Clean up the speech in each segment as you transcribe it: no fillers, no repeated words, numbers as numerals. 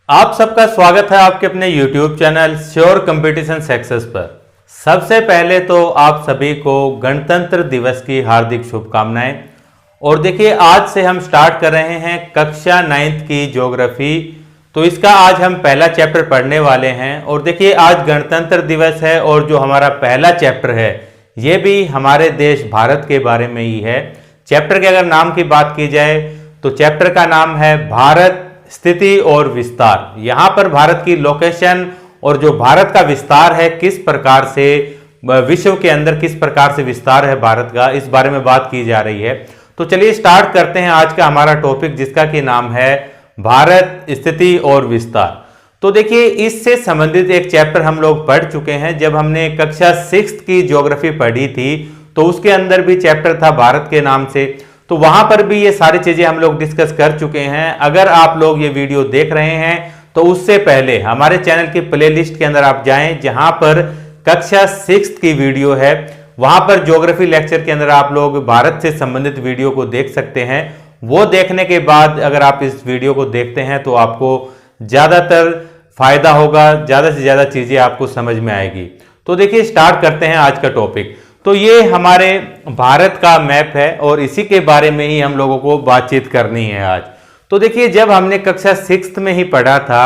आप सबका स्वागत है आपके अपने YouTube channel sure competition success पर। सबसे पहले तो आप सभी को गणतंत्र दिवस की हार्दिक शुभकामनाएं। और देखिए आज से हम स्टार्ट कर रहे हैं कक्षा 9th की ज्योग्राफी। तो इसका आज हम पहला चैप्टर पढ़ने वाले हैं। और देखिए आज गणतंत्र दिवस है और जो हमारा पहला चैप्टर है ये भी हमारे देश भारत के बारे में ही है। चैप्टर के अगर नाम की बात की जाए तो चैप्टर का नाम है भारत स्थिति और विस्तार। यहां पर भारत की लोकेशन और जो भारत का विस्तार है किस प्रकार से विश्व के अंदर किस प्रकार से विस्तार है भारत का, इस बारे में बात की जा रही है। तो चलिए स्टार्ट करते हैं आज का हमारा टॉपिक जिसका कि नाम है भारत स्थिति और विस्तार। तो देखिए इससे संबंधित एक चैप्टर हम लोग पढ़ चुके हैं जब हमने कक्षा 6th की ज्योग्राफी पढ़ी थी, तो उसके अंदर भी चैप्टर था भारत के नाम से। तो वहां पर भी ये सारी चीजें हम लोग डिस्कस कर चुके हैं। अगर आप लोग ये वीडियो देख रहे हैं तो उससे पहले हमारे चैनल की प्लेलिस्ट के अंदर आप जाएं जहां पर कक्षा 6th की वीडियो है, वहां पर ज्योग्राफी लेक्चर के अंदर आप लोग भारत से संबंधित वीडियो को देख सकते हैं। वो देखने के बाद अगर आप इस वीडियो को देखते हैं तो आपको ज्यादातर फायदा होगा, ज्यादा से ज्यादा चीजें आपको समझ में आएगी। तो देखिए स्टार्ट करते हैं आज का टॉपिक। तो ये हमारे भारत का मैप है और इसी के बारे में ही हम लोगों को बातचीत करनी है आज। तो देखिए जब हमने कक्षा 6th में ही पढ़ा था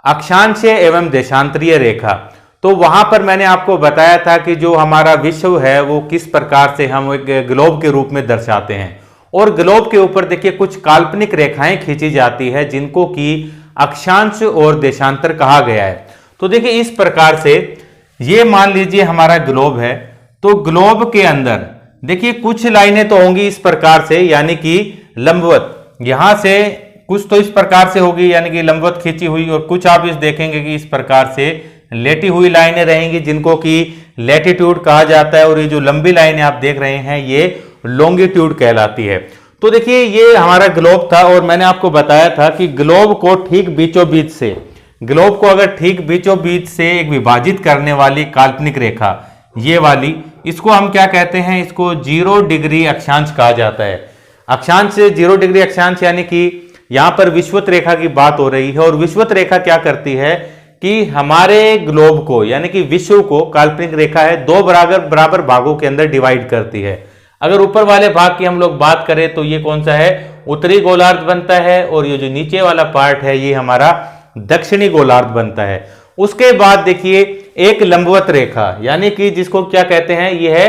अक्षांशीय एवं देशांतरीय रेखा, तो वहां पर मैंने आपको बताया था कि जो हमारा विश्व है वो किस प्रकार से हम एक ग्लोब के रूप में दर्शाते हैं। और ग्लोब के ऊपर देखिए कुछ काल्पनिक रेखाएं खींची जाती है जिनको कि अक्षांश और देशांतर कहा गया है। तो देखिए इस प्रकार से ये मान लीजिए हमारा ग्लोब है, तो ग्लोब के अंदर देखिए कुछ लाइनें तो होंगी इस प्रकार से, यानी कि लंबवत, यहां से कुछ तो इस प्रकार से होगी यानी कि लंबवत खींची हुई, और कुछ आप इस देखेंगे कि इस प्रकार से लेटी हुई लाइनें रहेंगी जिनको कि लैटिट्यूड कहा जाता है। और ये जो लंबी लाइनें आप देख रहे हैं ये लॉन्गिट्यूड कहलाती है। तो देखिए ये हमारा ग्लोब था और मैंने आपको बताया था कि ग्लोब को ठीक बीचों बीच से, ग्लोब को अगर ठीक बीचों बीच से एक विभाजित करने वाली काल्पनिक रेखा ये वाली, इसको हम क्या कहते हैं, इसको 0 डिग्री अक्षांश कहा जाता है। अक्षांश 0 डिग्री अक्षांश यानी कि यहां पर विषुवत रेखा की बात हो रही है। और विषुवत रेखा क्या करती है कि हमारे ग्लोब को यानी कि विश्व को, काल्पनिक रेखा है, दो बराबर भागों के अंदर डिवाइड करती है। अगर ऊपर वाले भाग की हम लोग बात करें तो ये कौन सा है, उत्तरी गोलार्ध बनता है, और ये जो नीचे वाला पार्ट है ये हमारा दक्षिणी गोलार्ध बनता है। उसके बाद देखिए एक लंबवत रेखा यानी कि जिसको क्या कहते हैं, ये है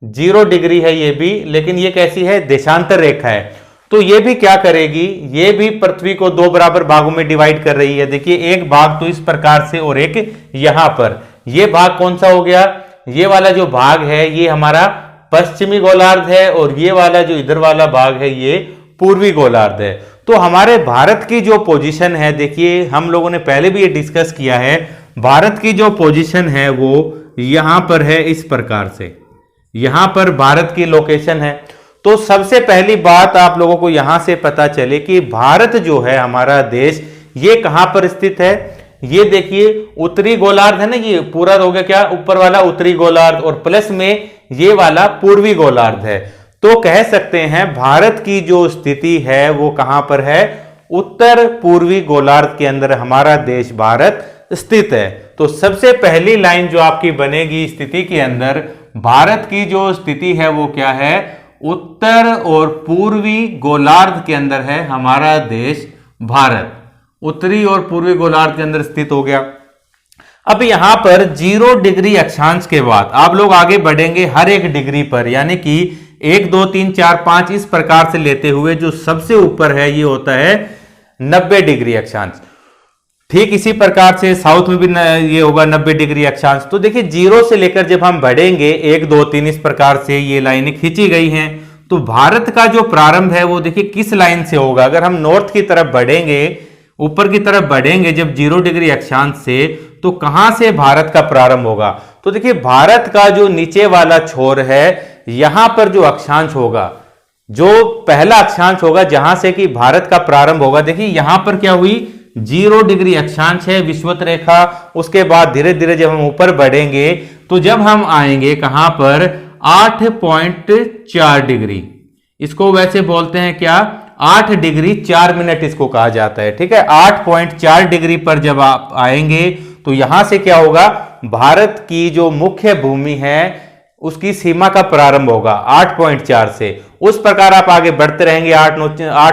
0 डिग्री है ये भी, लेकिन ये कैसी है, देशांतर रेखा है। तो ये भी क्या करेगी, ये भी पृथ्वी को दो बराबर भागों में डिवाइड कर रही है। देखिए एक भाग तो इस प्रकार से और एक यहां पर, ये भाग कौन सा हो गया, ये वाला जो भाग है ये हमारा पश्चिमी गोलार्ध है, और ये वाला जो इधर वाला भाग है ये पूर्वी गोलार्ध है। तो हमारे भारत की जो पोजीशन है, देखिए हम लोगों ने पहले भी ये डिस्कस किया है, भारत की जो पोजीशन है वो यहां पर है इस प्रकार से, यहां पर भारत की लोकेशन है। तो सबसे पहली बात आप लोगों को यहां से पता चले कि भारत जो है हमारा देश ये कहां पर स्थित है। ये देखिए उत्तरी गोलार्ध है ना, ये पूरा हो गया क्या, ऊपर वाला उत्तरी गोलार्ध, और प्लस में ये वाला पूर्वी गोलार्ध है। तो कह सकते हैं भारत की जो स्थिति है वो कहां पर है, उत्तर पूर्वी गोलार्ध के अंदर हमारा देश भारत स्थित है। तो सबसे पहली लाइन जो आपकी बनेगी स्थिति के अंदर, भारत की जो स्थिति है वो क्या है, उत्तर और पूर्वी गोलार्ध के अंदर है हमारा देश भारत, उत्तरी और पूर्वी गोलार्ध के अंदर स्थित हो गया। अब यहां पर 0 डिग्री अक्षांश के बाद आप लोग आगे बढ़ेंगे हर एक डिग्री पर, यानी कि 1 2 3 4 5 इस प्रकार से लेते हुए जो सबसे ऊपर है ये होता है 90 डिग्री अक्षांश। ठीक इसी प्रकार से साउथ में भी ये होगा 90 डिग्री अक्षांश। तो देखिए 0 से लेकर जब हम बढ़ेंगे 1 2 3 इस प्रकार से ये लाइनें खींची गई हैं। तो भारत का जो प्रारंभ है वो देखिए किस लाइन से होगा, अगर हम नॉर्थ की तरफ बढ़ेंगे, ऊपर की तरफ बढ़ेंगे जब 0 डिग्री अक्षांश से, तो कहां से भारत का प्रारंभ होगा। तो देखिए भारत का जो नीचे वाला छोर है यहां पर जो अक्षांश होगा, जो पहला अक्षांश होगा जहां से कि भारत का प्रारंभ होगा, देखिए यहां पर क्या हुई, 0 डिग्री अक्षांश है विषुवत रेखा। उसके बाद धीरे धीरे जब हम ऊपर बढ़ेंगे तो जब हम आएंगे कहां पर, 8.4 डिग्री, इसको वैसे बोलते हैं क्या, 8 डिग्री 4 मिनट इसको कहा जाता है। ठीक है, 8.4 डिग्री पर जब आप आएंगे तो यहां से क्या होगा, भारत की जो मुख्य भूमि है उसकी सीमा का प्रारंभ होगा 8.4 से। उस प्रकार आप आगे बढ़ते रहेंगे, 8,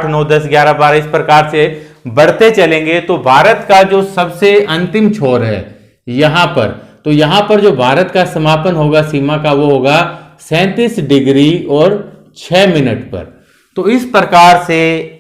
9, 10, 11, 12 इस प्रकार से बढ़ते चलेंगे तो भारत का जो सबसे अंतिम छोर है यहां पर, तो यहां पर जो भारत का समापन होगा सीमा का वो होगा 37 डिग्री और 6 मिनट पर। तो इस प्रकार से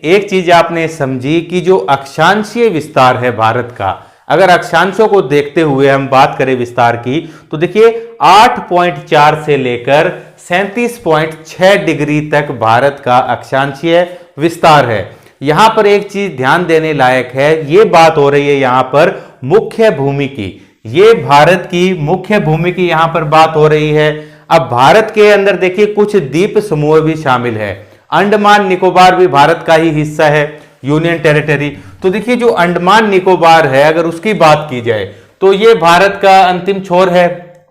एक चीज आपने समझी कि जो अक्षांशीय विस्तार है भारत का, अगर अक्षांशों को देखते हुए हम बात करें विस्तार की तो देखिए 8.4 से लेकर 37.6 डिग्री तक भारत का अक्षांशीय विस्तार है। यहां पर एक चीज ध्यान देने लायक है, ये बात हो रही है यहां पर मुख्य भूमि की, ये भारत की मुख्य भूमि की यहां पर बात हो रही है। अब भारत के अंदर देखिए कुछ द्वीप समूह भी शामिल है, अंडमान निकोबार भी भारत का ही हिस्सा है, यूनियन टेरिटरी। तो देखिए जो अंडमान निकोबार है अगर उसकी बात की जाए तो ये भारत का अंतिम छोर है,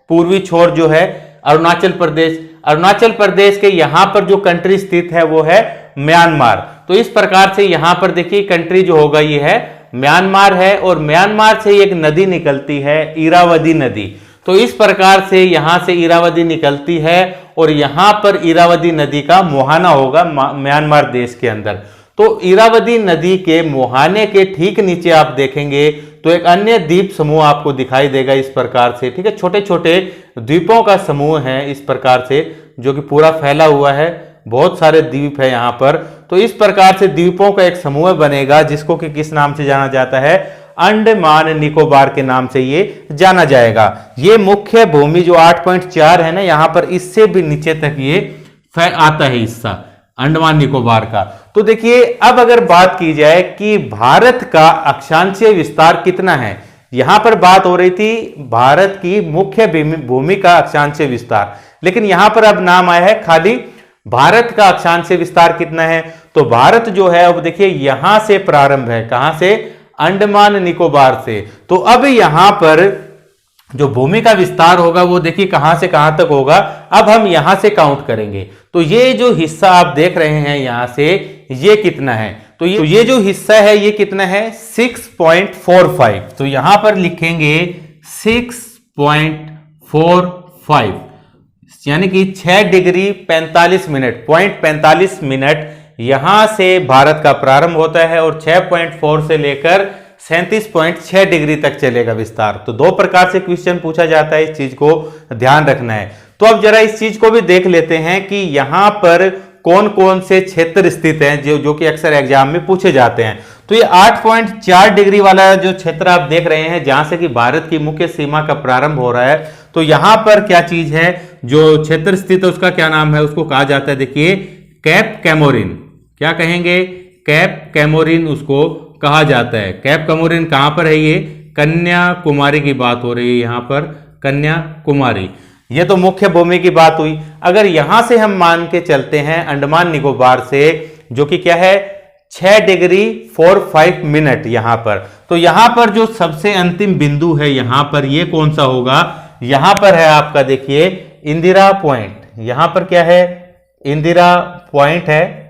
पूर्वी छोर जो है अरुणाचल प्रदेश। अरुणाचल प्रदेश के यहां पर जो कंट्री स्थित है वो है म्यांमार। तो इस प्रकार से यहां पर देखिए कंट्री जो होगा ये है म्यांमार है, और म्यांमार से एक नदी निकलती है इरावदी नदी। तो इस प्रकार से यहां से इरावदी निकलती है और यहां पर इरावदी नदी का मुहाना होगा म्यांमार देश के अंदर। तो इरावदी नदी के मुहाने के ठीक नीचे आप देखेंगे तो एक अन्य द्वीप समूह आपको दिखाई देगा इस प्रकार से। ठीक है, छोटे छोटे द्वीपों का समूह है इस प्रकार से जो कि पूरा फैला हुआ है, बहुत सारे द्वीप है यहां पर। तो इस प्रकार से द्वीपों का एक समूह बनेगा जिसको कि किस नाम से जाना जाता है, अंडमान निकोबार के नाम से ये जाना जाएगा। ये मुख्य भूमि जो 8.4 है ना यहां पर, इससे भी नीचे तक ये आता है हिस्सा अंडमान निकोबार का। तो देखिए अब अगर बात की जाए कि भारत का अक्षांशीय विस्तार कितना है, यहां पर बात हो रही थी भारत की मुख्य भूमि का अक्षांशीय विस्तार, लेकिन यहां पर अब नाम आया है खाली भारत का अक्षांशीय विस्तार कितना है। तो भारत जो है अब देखिए यहां से प्रारंभ है, कहां से, अंडमान निकोबार से। तो अब यहां पर जो भूमि का विस्तार होगा वो देखिए कहां से कहां तक होगा। अब हम यहां से काउंट करेंगे तो ये जो हिस्सा आप देख रहे हैं यहां से ये कितना है, तो ये जो हिस्सा है ये कितना है 6.45। तो यहां पर लिखेंगे 6.45 यानी कि 6 डिग्री 45 मिनट, 45 मिनट यहां से भारत का प्रारंभ होता है और 6.4 से लेकर 37.6 डिग्री तक चलेगा विस्तार। तो दो प्रकार से क्वेश्चन पूछा जाता है, इस चीज को ध्यान रखना है। तो अब जरा इस चीज को भी देख लेते हैं कि यहां पर कौन कौन से क्षेत्र स्थित हैं जो कि अक्सर एग्जाम में पूछे जाते हैं। तो ये 8.4 डिग्री वाला जो क्षेत्र आप देख रहे हैं जहां से कि भारत की मुख्य सीमा का प्रारंभ हो रहा है, तो यहां पर क्या चीज है, जो क्षेत्र स्थित है उसका क्या नाम है, उसको कहा जाता है देखिए कैप कैमोरिन। क्या कहेंगे, कैप कैमोरिन उसको कहा जाता है। कैप कैमोरिन कहां पर है, ये कन्याकुमारी की बात हो रही है, यहां पर कन्याकुमारी। ये तो मुख्य भूमि की बात हुई। अगर यहां से हम मान के चलते हैं अंडमान निकोबार से, जो कि क्या है 6 डिग्री 45 मिनट यहां पर, तो यहां पर जो सबसे अंतिम बिंदु है यहां पर ये कौन सा होगा, यहां पर है आपका देखिए इंदिरा पॉइंट। यहां पर क्या है, इंदिरा पॉइंट है,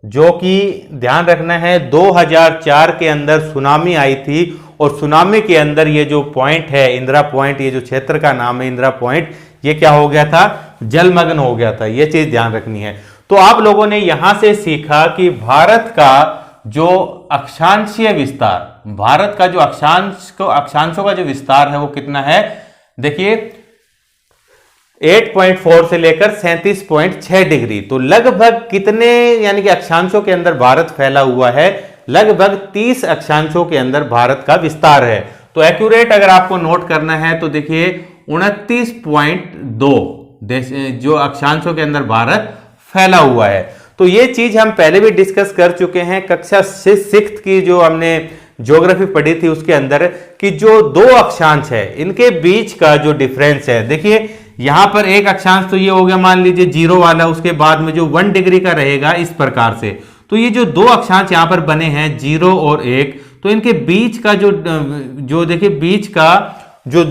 जो कि ध्यान रखना है 2004 के अंदर सुनामी आई थी और सुनामी के अंदर ये जो पॉइंट है इंदिरा पॉइंट, ये जो क्षेत्र का नाम है इंदिरा पॉइंट, ये क्या हो गया था, जलमग्न हो गया था। ये चीज ध्यान रखनी है। तो आप लोगों ने यहां से सीखा कि भारत का जो अक्षांशीय विस्तार, भारत का जो अक्षांशों का जो विस्तार है वो कितना है, देखिए 8.4 से लेकर 37.6 डिग्री। तो लगभग कितने यानी कि अक्षांशों के अंदर भारत फैला हुआ है, लगभग 30 अक्षांशों के अंदर भारत का विस्तार है। तो एक्यूरेट अगर आपको नोट करना है तो देखिए 29.2 जो अक्षांशों के अंदर भारत फैला हुआ है। तो ये चीज हम पहले भी डिस्कस कर चुके हैं कक्षा 6 की जो हमने ज्योग्राफी पढ़ी थी उसके अंदर, कि जो दो अक्षांश है इनके बीच का जो डिफरेंस है, देखिए यहां पर एक अक्षांश तो ये हो गया मान लीजिए 0 वाला, उसके बाद में जो 1 डिग्री का रहेगा इस प्रकार से। तो ये जो दो अक्षांश यहां पर बने हैं 0 और 1, तो इनके बीच का जो देखिए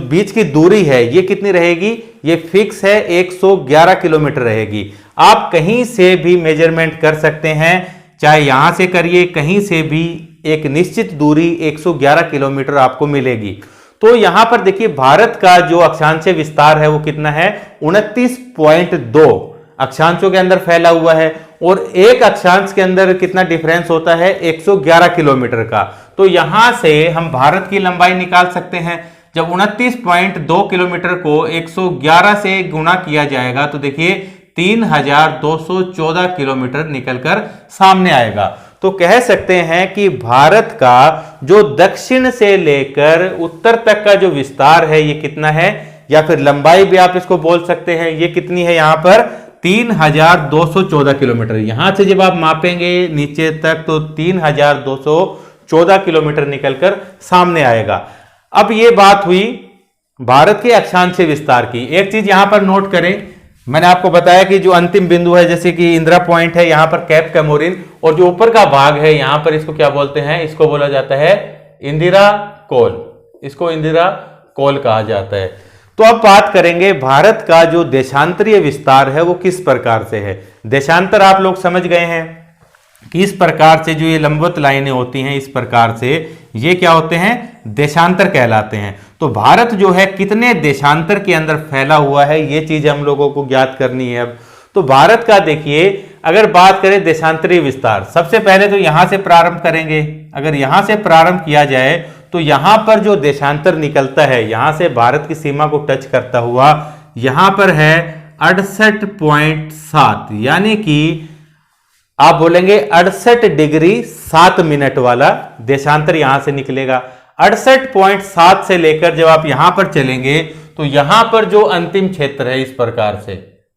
बीच की दूरी है ये कितनी रहेगी, ये फिक्स है 111 किलोमीटर रहेगी। आप कहीं से भी मेजरमेंट कर सकते हैं, चाहे यहां से करिए, कहीं से भी एक निश्चित दूरी 111 किलोमीटर आपको मिलेगी। तो यहां पर देखिए भारत का जो अक्षांशीय विस्तार है वो कितना है, 29.2 अक्षांशों के अंदर फैला हुआ है, और एक अक्षांश के अंदर कितना डिफरेंस होता है, 111 किलोमीटर का। तो यहां से हम भारत की लंबाई निकाल सकते हैं। जब 29.2 किलोमीटर को 111 से गुणा किया जाएगा तो देखिए 3214 किलोमीटर निकलकर सामने आएगा। तो कह सकते हैं कि भारत का जो दक्षिण से लेकर उत्तर तक का जो विस्तार है ये कितना है, या फिर लंबाई भी आप इसको बोल सकते हैं, ये कितनी है यहां पर 3214 किलोमीटर। यहां से जब आप मापेंगे नीचे तक तो 3214 किलोमीटर निकलकर सामने आएगा। अब ये बात हुई भारत के अक्षांशीय विस्तार की। एक चीज यहां पर नोट करें, मैंने आपको बताया कि जो अंतिम बिंदु है जैसे कि इंदिरा पॉइंट है यहां पर कैप कैमोरिन, और जो ऊपर का भाग है यहां पर इसको क्या बोलते हैं, इसको बोला जाता है इंदिरा कोल, इसको इंदिरा कोल कहा जाता है। तो अब बात करेंगे भारत का जो देशांतरीय विस्तार है वो किस प्रकार से है। देशांतर आप लोग समझ गए हैं कि इस प्रकार से जो ये लंबवत लाइनें होती हैं, इस प्रकार से ये क्या होते हैं, देशांतर कहलाते हैं। तो भारत जो है कितने देशांतर के अंदर फैला हुआ है ये चीज हम लोगों को ज्ञात करनी है। अब तो भारत का देखिए अगर बात करें देशांतरीय विस्तार, सबसे पहले तो यहां से प्रारंभ करेंगे। अगर यहां से प्रारंभ किया जाए तो यहां पर जो देशांतर निकलता है, यहां से भारत की सीमा को टच करता हुआ यहां पर है 68.7, यानी कि आप बोलेंगे 68 डिग्री 7 मिनट वाला देशांतर यहां से निकलेगा। 68.7 से लेकर जब आप यहां पर चलेंगे तो यहां पर जो अंतिम क्षेत्र है इस प्रकार से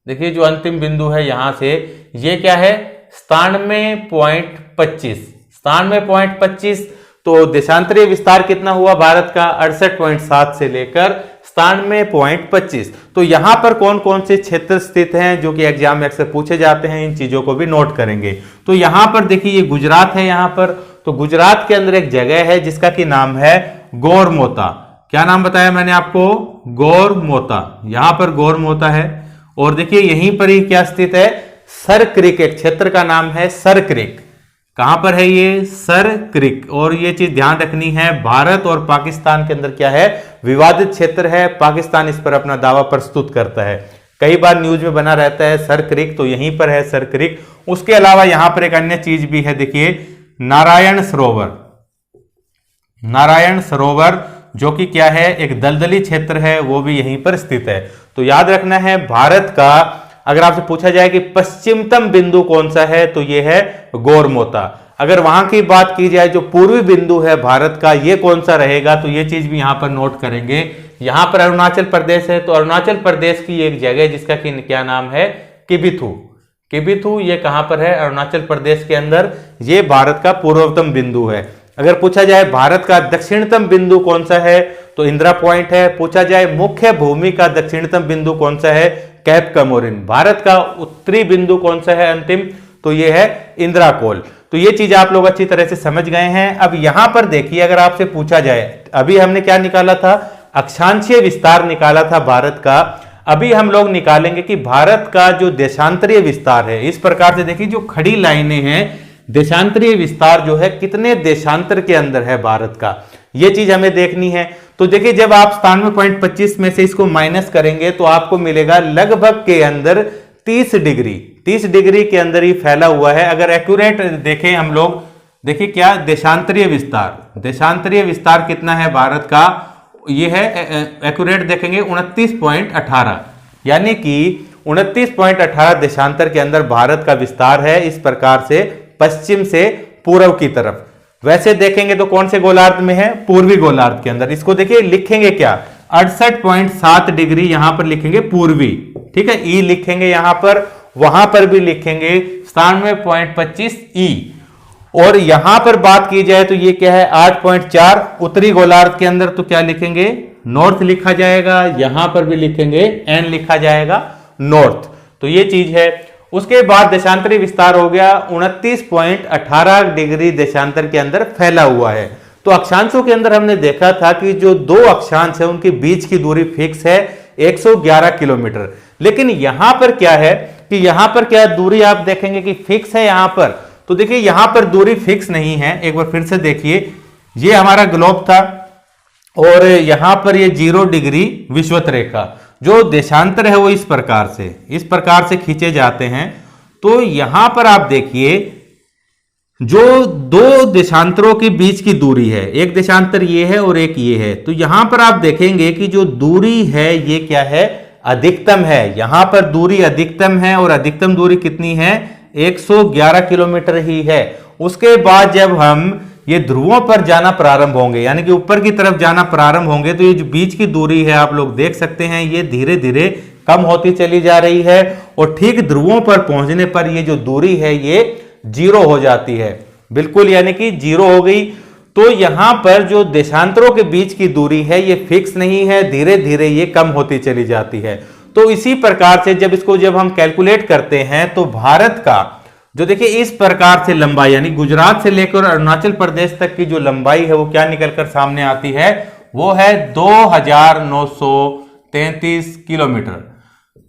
देखिए, जो अंतिम बिंदु है यहां से ये क्या है 97.25। तो देशांतरीय विस्तार कितना हुआ भारत का 68.7 से लेकर 97.25। तो यहां पर कौन कौन से क्षेत्र स्थित हैं जो कि एग्जाम में अक्सर पूछे जाते हैं, इन चीजों को भी नोट करेंगे। तो यहां पर देखिए ये गुजरात है, यहां पर तो गुजरात के अंदर एक जगह है जिसका की नाम है गौरमोता। क्या नाम बताया मैंने आपको, गौरमोता। यहां पर गौरमोता है, और देखिए यहीं पर ही क्या स्थित है, सर क्रिक, एक क्षेत्र का नाम है सर क्रिक। कहां पर है ये, सर क्रिक। और ये चीज ध्यान रखनी है, भारत और पाकिस्तान के अंदर क्या है, विवादित क्षेत्र है। पाकिस्तान इस पर अपना दावा प्रस्तुत करता है, कई बार न्यूज में बना रहता है सर क्रिक, तो यहीं पर है सर क्रिक। उसके अलावा यहां पर एक अन्य चीज भी है, देखिए नारायण सरोवर। नारायण सरोवर जो कि क्या है, एक दलदली क्षेत्र है, वो भी यहीं पर स्थित है। तो याद रखना है भारत का अगर आपसे पूछा जाए कि पश्चिमतम बिंदु कौन सा है तो ये है गौरमोता। अगर वहां की बात की जाए जो पूर्वी बिंदु है भारत का, ये कौन सा रहेगा, तो ये चीज भी यहां पर नोट करेंगे। यहां पर अरुणाचल प्रदेश है, तो अरुणाचल प्रदेश की एक जगह जिसका कि क्या नाम है, किबिथु। किबिथु ये कहां पर है, अरुणाचल प्रदेश के अंदर। ये भारत का पूर्वतम बिंदु है। अगर पूछा जाए भारत का दक्षिणतम बिंदु कौन सा है तो इंदिरा पॉइंट है। पूछा जाए मुख्य भूमि का दक्षिणतम बिंदु कौन सा है, कैप कैमोरिन। भारत का उत्तरी बिंदु कौन सा है अंतिम, तो ये है इंदिरा कोल। तो ये चीज आप लोग अच्छी तरह से समझ गए हैं। अब यहां पर देखिए अगर आपसे पूछा जाए, अभी हमने क्या निकाला था, अक्षांशीय विस्तार निकाला था भारत का। अभी हम लोग निकालेंगे कि भारत का जो देशांतरीय विस्तार है, इस प्रकार से देखिए जो खड़ी लाइनें हैं, देशांतरीय विस्तार जो है कितने देशांतर के अंदर है भारत का, ये चीज हमें देखनी है। तो देखिए जब आप 97.25 में से इसको माइनस करेंगे तो आपको मिलेगा लगभग के अंदर 30 डिग्री के अंदर ही फैला हुआ है। अगर एक्यूरेट देखें हम लोग, देखिए क्या देशांतरीय विस्तार कितना है भारत का, ये है एक्यूरेट देखेंगे 29.18, यानी कि 29.18 देशांतर के अंदर भारत का विस्तार है, इस प्रकार से पश्चिम से पूर्व की तरफ। वैसे देखेंगे तो कौन से गोलार्ध में है, पूर्वी गोलार्ध के अंदर। इसको देखिए लिखेंगे क्या, 68.7 डिग्री यहां पर लिखेंगे पूर्वी, ठीक है, ई लिखेंगे यहां पर, वहां पर भी लिखेंगे 97.25 ई। और यहां पर बात की जाए तो ये क्या है 8.4 उत्तरी गोलार्ध के अंदर, तो क्या लिखेंगे नॉर्थ लिखा जाएगा, यहां पर भी लिखेंगे एन लिखा जाएगा नॉर्थ। तो ये चीज है। उसके बाद देशांतरीय विस्तार हो गया 29.18 डिग्री देशांतर के अंदर फैला हुआ है। तो अक्षांशों के अंदर हमने देखा था कि जो दो अक्षांश है उनके बीच की दूरी फिक्स है 111 किलोमीटर। लेकिन यहां पर क्या है कि यहां पर क्या दूरी आप देखेंगे कि फिक्स है यहां पर, तो देखिए यहां पर दूरी फिक्स नहीं है। एक बार फिर से देखिए, ये हमारा ग्लोब था और यहां पर ये 0 डिग्री विषुवत रेखा, जो देशांतर है वो इस प्रकार से खींचे जाते हैं। तो यहां पर आप देखिए जो दो देशांतरों के बीच की दूरी है, एक देशांतर ये है और एक ये है, तो यहां पर आप देखेंगे कि जो दूरी है ये क्या है, अधिकतम है। यहां पर दूरी अधिकतम है और अधिकतम दूरी कितनी है, 111 किलोमीटर ही है। उसके बाद जब हम ये ध्रुवों पर जाना प्रारंभ होंगे, यानी कि ऊपर की तरफ जाना प्रारंभ होंगे, तो ये जो बीच की दूरी है आप लोग देख सकते हैं ये धीरे धीरे कम होती चली जा रही है और ठीक ध्रुवों पर पहुंचने पर ये जो दूरी है ये 0 हो जाती है, बिल्कुल यानी कि 0 हो गई। तो यहां पर जो देशांतरों के बीच की दूरी है ये फिक्स नहीं है, धीरे धीरे ये कम होती चली जाती है। तो इसी प्रकार से जब हम कैलकुलेट करते हैं तो भारत का जो देखिए इस प्रकार से लंबाई, यानी गुजरात से लेकर अरुणाचल प्रदेश तक की जो लंबाई है वो क्या निकलकर सामने आती है, वो है 2933 किलोमीटर।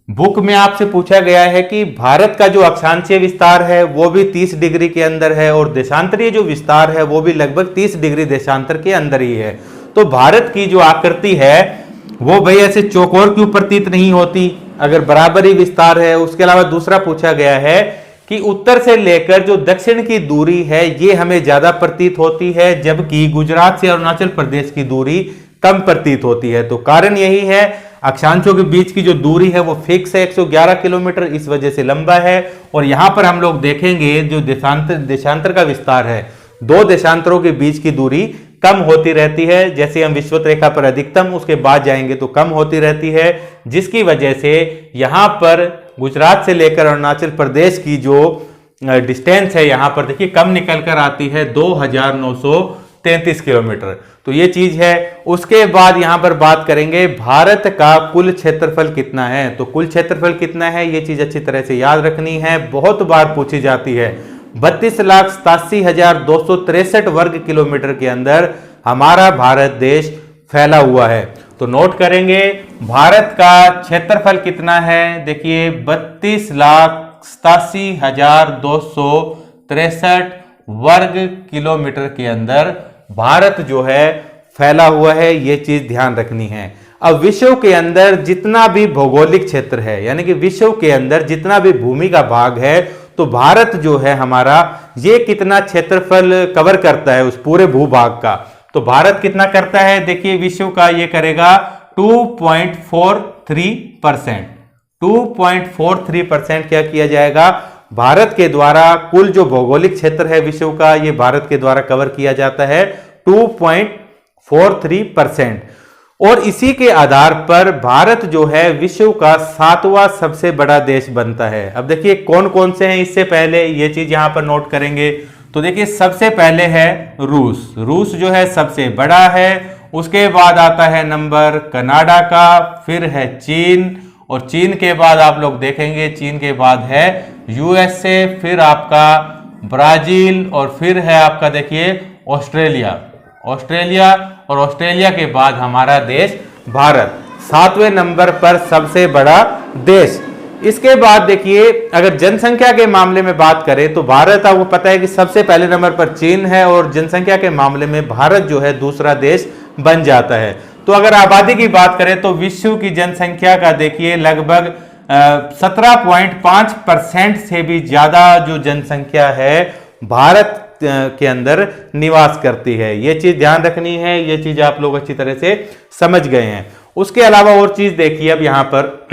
बुक में आपसे पूछा गया है कि भारत का जो अक्षांशीय विस्तार है वो भी 30 डिग्री के अंदर है और देशांतरीय जो विस्तार है वो भी लगभग 30 डिग्री देशांतर के अंदर ही है। तो भारत की जो आकृति है वो भाई ऐसे चौकोर क्यों प्रतीत नहीं होती अगर बराबरी विस्तार है। उसके अलावा दूसरा पूछा गया है कि उत्तर से लेकर जो दक्षिण की दूरी है ये हमें ज्यादा प्रतीत होती है, जबकि गुजरात से अरुणाचल प्रदेश की दूरी कम प्रतीत होती है। तो कारण यही है, अक्षांशों के बीच की जो दूरी है वो फिक्स है 111 किलोमीटर, इस वजह से लंबा है। और यहां पर हम लोग देखेंगे जो देशांतर का विस्तार है, दो देशांतरों के बीच की दूरी कम होती रहती है। जैसे हम विषुवत रेखा पर अधिकतम, उसके बाद जाएंगे तो कम होती रहती है, जिसकी वजह से यहां पर गुजरात से लेकर अरुणाचल प्रदेश की जो डिस्टेंस है यहां पर देखिए कम निकल कर आती है 2933 किलोमीटर। तो ये चीज है। उसके बाद यहां पर बात करेंगे भारत का कुल क्षेत्रफल कितना है। तो कुल क्षेत्रफल कितना है ये चीज अच्छी तरह से याद रखनी है, बहुत बार पूछी जाती है। 32,87,263 वर्ग किलोमीटर के अंदर हमारा भारत देश फैला हुआ है। तो नोट करेंगे भारत का क्षेत्रफल कितना है, देखिए 32,87,263 वर्ग किलोमीटर के अंदर भारत जो है फैला हुआ है, ये चीज ध्यान रखनी है। अब विश्व के अंदर जितना भी भौगोलिक क्षेत्र है, यानी कि विश्व के अंदर जितना भी भूमि का भाग है, तो भारत जो है हमारा ये कितना क्षेत्रफल कवर करता है उस पूरे भूभाग का। तो भारत कितना करता है, देखिए विश्व का ये करेगा 2.43%। 2.43% क्या किया जाएगा, भारत के द्वारा कुल जो भौगोलिक क्षेत्र है विश्व का, ये भारत के द्वारा कवर किया जाता है 2.43%। और इसी के आधार पर भारत जो है विश्व का 7वां सबसे बड़ा देश बनता है। अब देखिए कौन कौन से हैं, इससे पहले ये चीज यहां पर नोट करेंगे। तो देखिए सबसे पहले है रूस। रूस जो है सबसे बड़ा है। उसके बाद आता है नंबर कनाडा का, फिर है चीन, और चीन के बाद आप लोग देखेंगे चीन के बाद है यूएसए, फिर आपका ब्राजील, और फिर है आपका देखिए ऑस्ट्रेलिया। और ऑस्ट्रेलिया के बाद हमारा देश भारत 7वें नंबर पर सबसे बड़ा देश। इसके बाद देखिए अगर जनसंख्या के मामले में बात करें तो भारत, आपको पता है कि सबसे पहले नंबर पर चीन है, और जनसंख्या के मामले में भारत जो है दूसरा देश बन जाता है। तो अगर आबादी की बात करें तो विश्व की जनसंख्या का देखिए लगभग 17.5% से भी ज्यादा जो जनसंख्या है भारत के अंदर निवास करती है। यह चीज ध्यान रखनी है, यह चीज आप लोग अच्छी तरह से समझ गए हैं। उसके अलावा और चीज देखिए अब यहां पर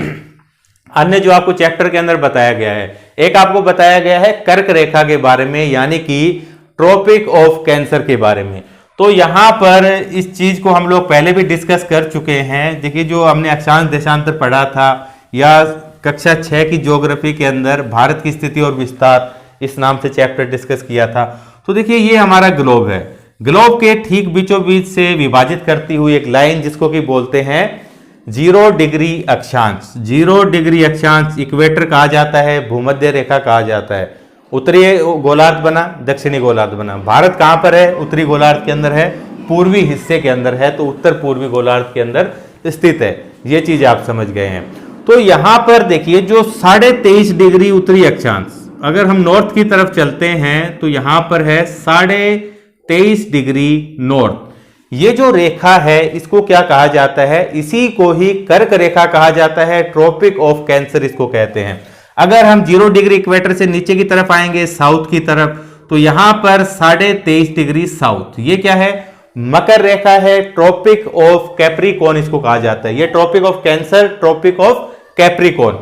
अन्य जो आपको चैप्टर के अंदर बताया गया है, एक आपको बताया गया है कर्क रेखा के बारे में, यानी कि ट्रॉपिक ऑफ कैंसर के बारे में। तो यहां पर इस चीज को हम लोग पहले भी डिस्कस कर चुके हैं। देखिए जो हमने अक्षांश देशांतर पढ़ा था, या कक्षा 6 की ज्योग्राफी के अंदर भारत की स्थिति और विस्तार इस नाम से चैप्टर डिस्कस किया था। तो देखिए ये हमारा ग्लोब है। ग्लोब के ठीक बीचों बीच से विभाजित करती हुई एक लाइन जिसको कि बोलते हैं 0 डिग्री अक्षांश। 0 डिग्री अक्षांश इक्वेटर कहा जाता है, भूमध्य रेखा कहा जाता है। उत्तरी गोलार्ध बना, दक्षिणी गोलार्ध बना। भारत कहां पर है, उत्तरी गोलार्ध के अंदर है, पूर्वी हिस्से के अंदर है, तो उत्तर पूर्वी गोलार्ध के अंदर स्थित है। ये चीज आप समझ गए हैं। तो यहां पर देखिए जो 23.5 डिग्री उत्तरी अक्षांश, अगर हम नॉर्थ की तरफ चलते हैं तो यहां पर है 23.5 डिग्री नॉर्थ। ये जो रेखा है इसको क्या कहा जाता है, इसी को ही कर्क रेखा कहा जाता है, ट्रॉपिक ऑफ कैंसर इसको कहते हैं। अगर हम 0 डिग्री इक्वेटर से नीचे की तरफ आएंगे साउथ की तरफ, तो यहां पर 23.5 डिग्री साउथ, ये क्या है, मकर रेखा है, ट्रॉपिक ऑफ कैप्रिकॉर्न इसको कहा जाता है। ये tropic of cancer, tropic of capricorn.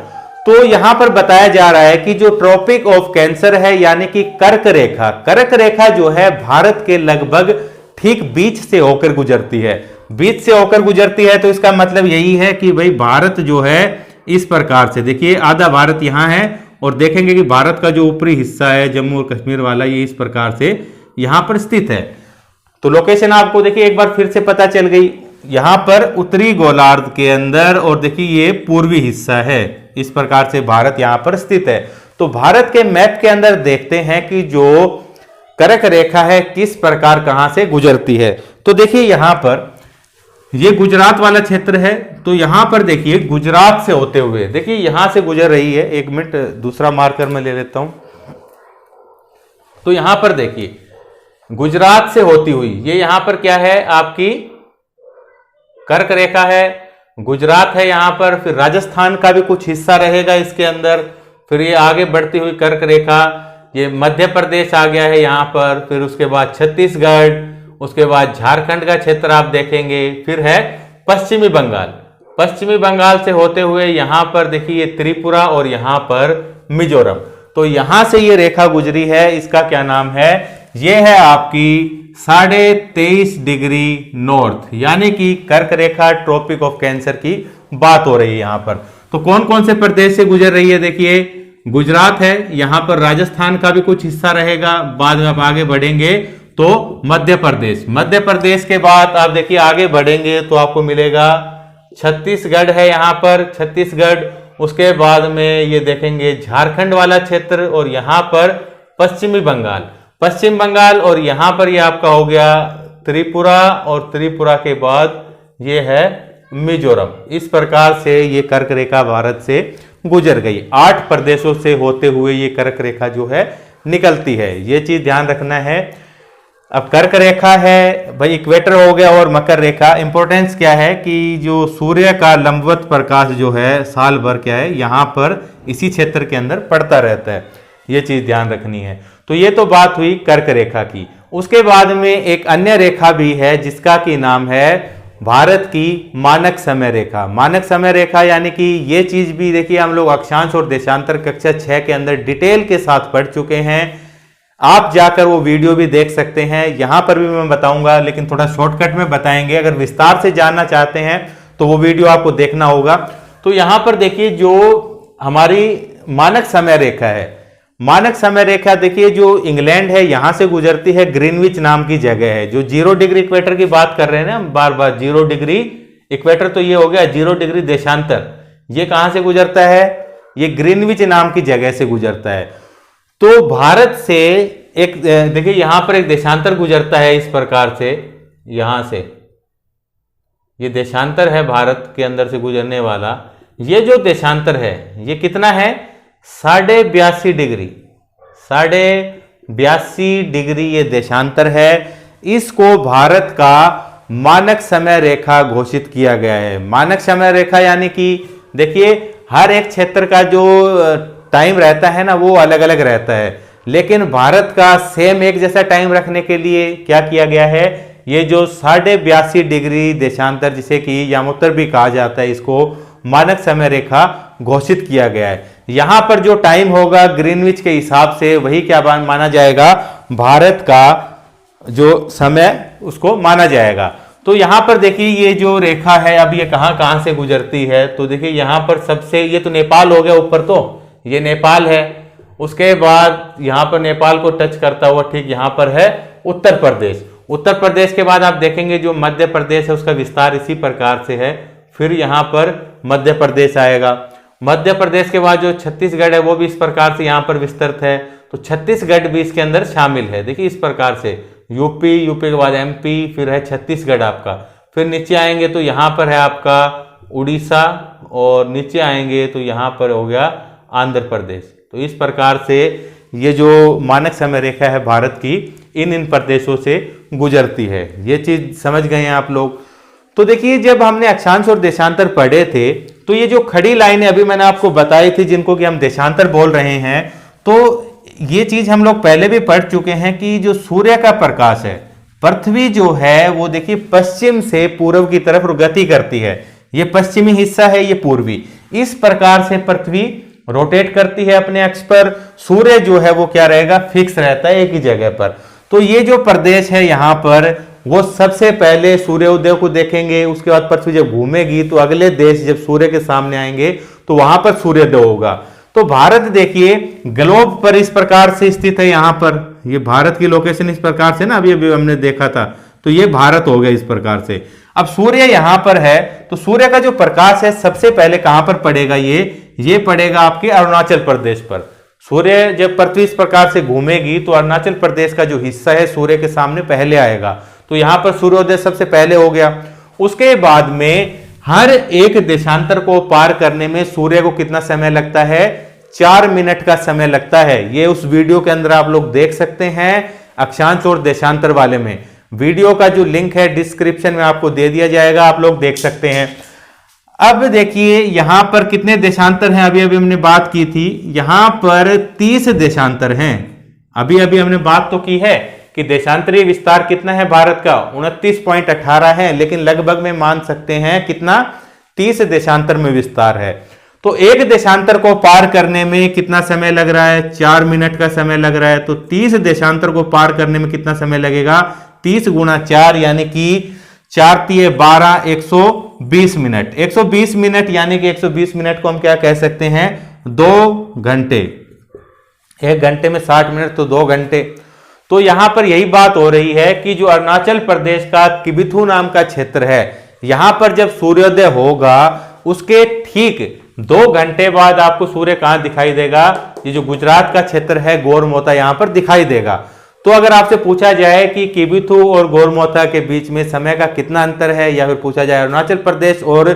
तो यहां पर बताया जा रहा है कि जो ट्रॉपिक ऑफ कैंसर है यानी कि कर्क रेखा जो है भारत के लगभग ठीक बीच से होकर गुजरती है। बीच से होकर गुजरती है तो इसका मतलब यही है कि भाई भारत जो है इस प्रकार से, देखिए आधा भारत यहां है और देखेंगे कि भारत का जो ऊपरी हिस्सा है जम्मू और कश्मीर वाला, ये इस प्रकार से यहां पर स्थित है। तो लोकेशन आपको देखिए एक बार फिर से पता चल गई, यहां पर उत्तरी गोलार्ध के अंदर, और देखिए ये पूर्वी हिस्सा है, इस प्रकार से भारत यहां पर स्थित है। तो भारत के मैप के अंदर देखते हैं कि जो कर्क रेखा है किस प्रकार कहां से गुजरती है। तो देखिए यहां पर ये गुजरात वाला क्षेत्र है, तो यहां पर देखिए गुजरात से होते हुए, देखिए यहां से गुजर रही है। एक मिनट दूसरा मार्कर मैं ले लेता हूं। तो यहां पर देखिए गुजरात से होती हुई, ये यहां पर क्या है, आपकी कर्क रेखा है, गुजरात है यहां पर, फिर राजस्थान का भी कुछ हिस्सा रहेगा इसके अंदर, फिर ये आगे बढ़ती हुई कर्क रेखा, ये मध्य प्रदेश आ गया है यहां पर, फिर उसके बाद छत्तीसगढ़, उसके बाद झारखंड का क्षेत्र आप देखेंगे, फिर है पश्चिमी बंगाल। पश्चिमी बंगाल से होते हुए यहां पर देखिए त्रिपुरा और यहां पर मिजोरम। तो यहां से ये रेखा गुजरी है, इसका क्या नाम है, ये है आपकी 23.5 डिग्री नॉर्थ, यानी कि कर्क रेखा, ट्रॉपिक ऑफ कैंसर की बात हो रही है यहां पर। तो कौन कौन से प्रदेश से गुजर रही है, देखिए गुजरात है, यहां पर राजस्थान का भी कुछ हिस्सा रहेगा, बाद में आप आगे बढ़ेंगे तो मध्य प्रदेश, मध्य प्रदेश के बाद आप देखिए आगे बढ़ेंगे तो आपको मिलेगा छत्तीसगढ़ है यहां पर, छत्तीसगढ़, उसके बाद में ये देखेंगे झारखंड वाला क्षेत्र, और यहां पर पश्चिमी बंगाल, पश्चिम बंगाल, और यहां पर ये आपका हो गया त्रिपुरा, और त्रिपुरा के बाद ये है मिजोरम। इस प्रकार से ये कर्क रेखा भारत से गुजर गई, 8 प्रदेशों से होते हुए ये कर्क रेखा जो है निकलती है, ये चीज ध्यान रखना है। अब कर्क रेखा है भाई, इक्वेटर हो गया और मकर रेखा। इंपॉर्टेंस क्या है कि जो सूर्य का लंबवत प्रकाश जो है साल भर क्या है यहां पर इसी क्षेत्र के अंदर पड़ता रहता है, ये चीज ध्यान रखनी है। तो ये तो बात हुई कर्क रेखा की। उसके बाद में एक अन्य रेखा भी है जिसका की नाम है भारत की मानक समय रेखा। मानक समय रेखा यानी कि ये चीज भी देखिए हम लोग अक्षांश और देशांतर कक्षा 6 के अंदर डिटेल के साथ पढ़ चुके हैं, आप जाकर वो वीडियो भी देख सकते हैं। यहां पर भी मैं बताऊंगा, लेकिन थोड़ा शॉर्टकट में बताएंगे, अगर विस्तार से जानना चाहते हैं तो वो वीडियो आपको देखना होगा। तो यहां पर देखिए जो हमारी मानक समय रेखा है, मानक समय रेखा देखिए जो इंग्लैंड है यहां से गुजरती है, ग्रीनविच नाम की जगह है। जो 0 डिग्री इक्वेटर की बात कर रहे हैं ना बार बार, 0 डिग्री इक्वेटर तो ये हो गया, 0 डिग्री देशांतर ये कहां से गुजरता है, ये ग्रीनविच नाम की जगह से गुजरता है। तो भारत से एक देखिए यहां पर एक देशांतर गुजरता है इस प्रकार से, यहां से ये देशांतर है भारत के अंदर से गुजरने वाला। ये जो देशांतर है ये कितना है, 82.5 डिग्री, 82.5 डिग्री ये देशांतर है। इसको भारत का मानक समय रेखा घोषित किया गया है। मानक समय रेखा यानी कि देखिए हर एक क्षेत्र का जो टाइम रहता है ना वो अलग अलग रहता है, लेकिन भारत का सेम एक जैसा टाइम रखने के लिए क्या किया गया है, ये जो 82.5 डिग्री देशांतर जिसे कि यामोत्तर भी कहा जाता है, इसको मानक समय रेखा घोषित किया गया है। यहां पर जो टाइम होगा ग्रीनविच के हिसाब से वही क्या माना जाएगा, भारत का जो समय उसको माना जाएगा। तो यहां पर देखिए ये जो रेखा है अब ये कहां कहां से गुजरती है, तो देखिए यहां पर सबसे, ये तो नेपाल हो गया ऊपर, तो ये नेपाल है। उसके बाद यहां पर नेपाल को टच करता हुआ ठीक यहां पर है उत्तर प्रदेश। उत्तर प्रदेश के बाद आप देखेंगे जो मध्य प्रदेश है उसका विस्तार इसी प्रकार से है, फिर यहां पर मध्य प्रदेश आएगा। मध्य प्रदेश के बाद जो छत्तीसगढ़ है वो भी इस प्रकार से यहां पर विस्तृत है, तो छत्तीसगढ़ भी इसके अंदर शामिल है। देखिए इस प्रकार से यूपी, यूपी के बाद एमपी, फिर है छत्तीसगढ़ आपका, फिर नीचे आएंगे तो यहां पर है आपका उड़ीसा, और नीचे आएंगे तो यहां पर हो गया आंध्र प्रदेश। तो इस प्रकार से ये जो मानक समय रेखा है भारत की इन प्रदेशों से गुजरती है। ये चीज समझ गए हैं आप लोग। तो देखिए जब हमने अक्षांश और देशांतर पढ़े थे तो ये जो खड़ी लाइनें अभी मैंने आपको बताई थी जिनको कि हम देशांतर बोल रहे हैं, तो ये चीज हम लोग पहले भी पढ़ चुके हैं कि जो सूर्य का प्रकाश है, पृथ्वी जो है वो देखिए पश्चिम से पूर्व की तरफ गति करती है। ये पश्चिमी हिस्सा है, ये पूर्वी। इस प्रकार से पृथ्वी रोटेट करती है अपने अक्ष पर। सूर्य जो है वो क्या रहेगा, फिक्स रहता है एक ही जगह पर। तो ये जो प्रदेश है यहाँ पर वो सबसे पहले सूर्योदय को देखेंगे। उसके बाद पृथ्वी जब घूमेगी तो अगले देश जब सूर्य के सामने आएंगे तो वहां पर सूर्योदय होगा। तो भारत देखिए ग्लोब पर इस प्रकार से स्थित है। यहाँ पर ये भारत की लोकेशन इस प्रकार से ना, अभी अभी हमने देखा था, तो ये भारत हो गया इस प्रकार से। अब सूर्य यहां पर है तो सूर्य का जो प्रकाश है सबसे पहले कहां पर पड़ेगा, ये पड़ेगा आपके अरुणाचल प्रदेश पर। सूर्य जब पृथ्वी इस प्रकार से घूमेगी तो अरुणाचल प्रदेश का जो हिस्सा है सूर्य के सामने पहले आएगा। तो यहां पर सूर्योदय सबसे पहले हो गया। उसके बाद में हर एक देशांतर को पार करने में सूर्य को कितना समय लगता है, 4 मिनट का समय लगता है। ये उस वीडियो के अंदर आप लोग देख सकते हैं अक्षांश और देशांतर वाले में। वीडियो का जो लिंक है डिस्क्रिप्शन में आपको दे दिया जाएगा, आप लोग देख सकते हैं। अब देखिए यहां पर कितने देशांतर हैं, अभी अभी हमने बात की थी, यहां पर 30 देशांतर हैं। अभी अभी हमने बात तो की है कि देशांतरीय विस्तार कितना है भारत का, 29.18 है, लेकिन लगभग में मान सकते हैं कितना, 30 देशांतर में विस्तार है। तो एक देशांतर को पार करने में कितना समय लग रहा है, 4 मिनट का समय लग रहा है। तो 30 देशांतर को पार करने में कितना समय लगेगा, 30 गुणा 4 यानी कि 4 तिये 12, 120 मिनट। 120 मिनट यानी कि 120 मिनट को हम क्या कह सकते हैं, 2 घंटे। 1 घंटे में 60 मिनट तो 2 घंटे। तो यहां पर यही बात हो रही है कि जो अरुणाचल प्रदेश का किबिथू नाम का क्षेत्र है, यहां पर जब सूर्योदय होगा उसके ठीक 2 घंटे बाद आपको सूर्य कहां दिखाई देगा, ये जो गुजरात का क्षेत्र है गोरमोता यहां पर दिखाई देगा। तो अगर आपसे पूछा जाए कि किबिथू और गोरमोता के बीच में समय का कितना अंतर है, या फिर पूछा जाए अरुणाचल प्रदेश और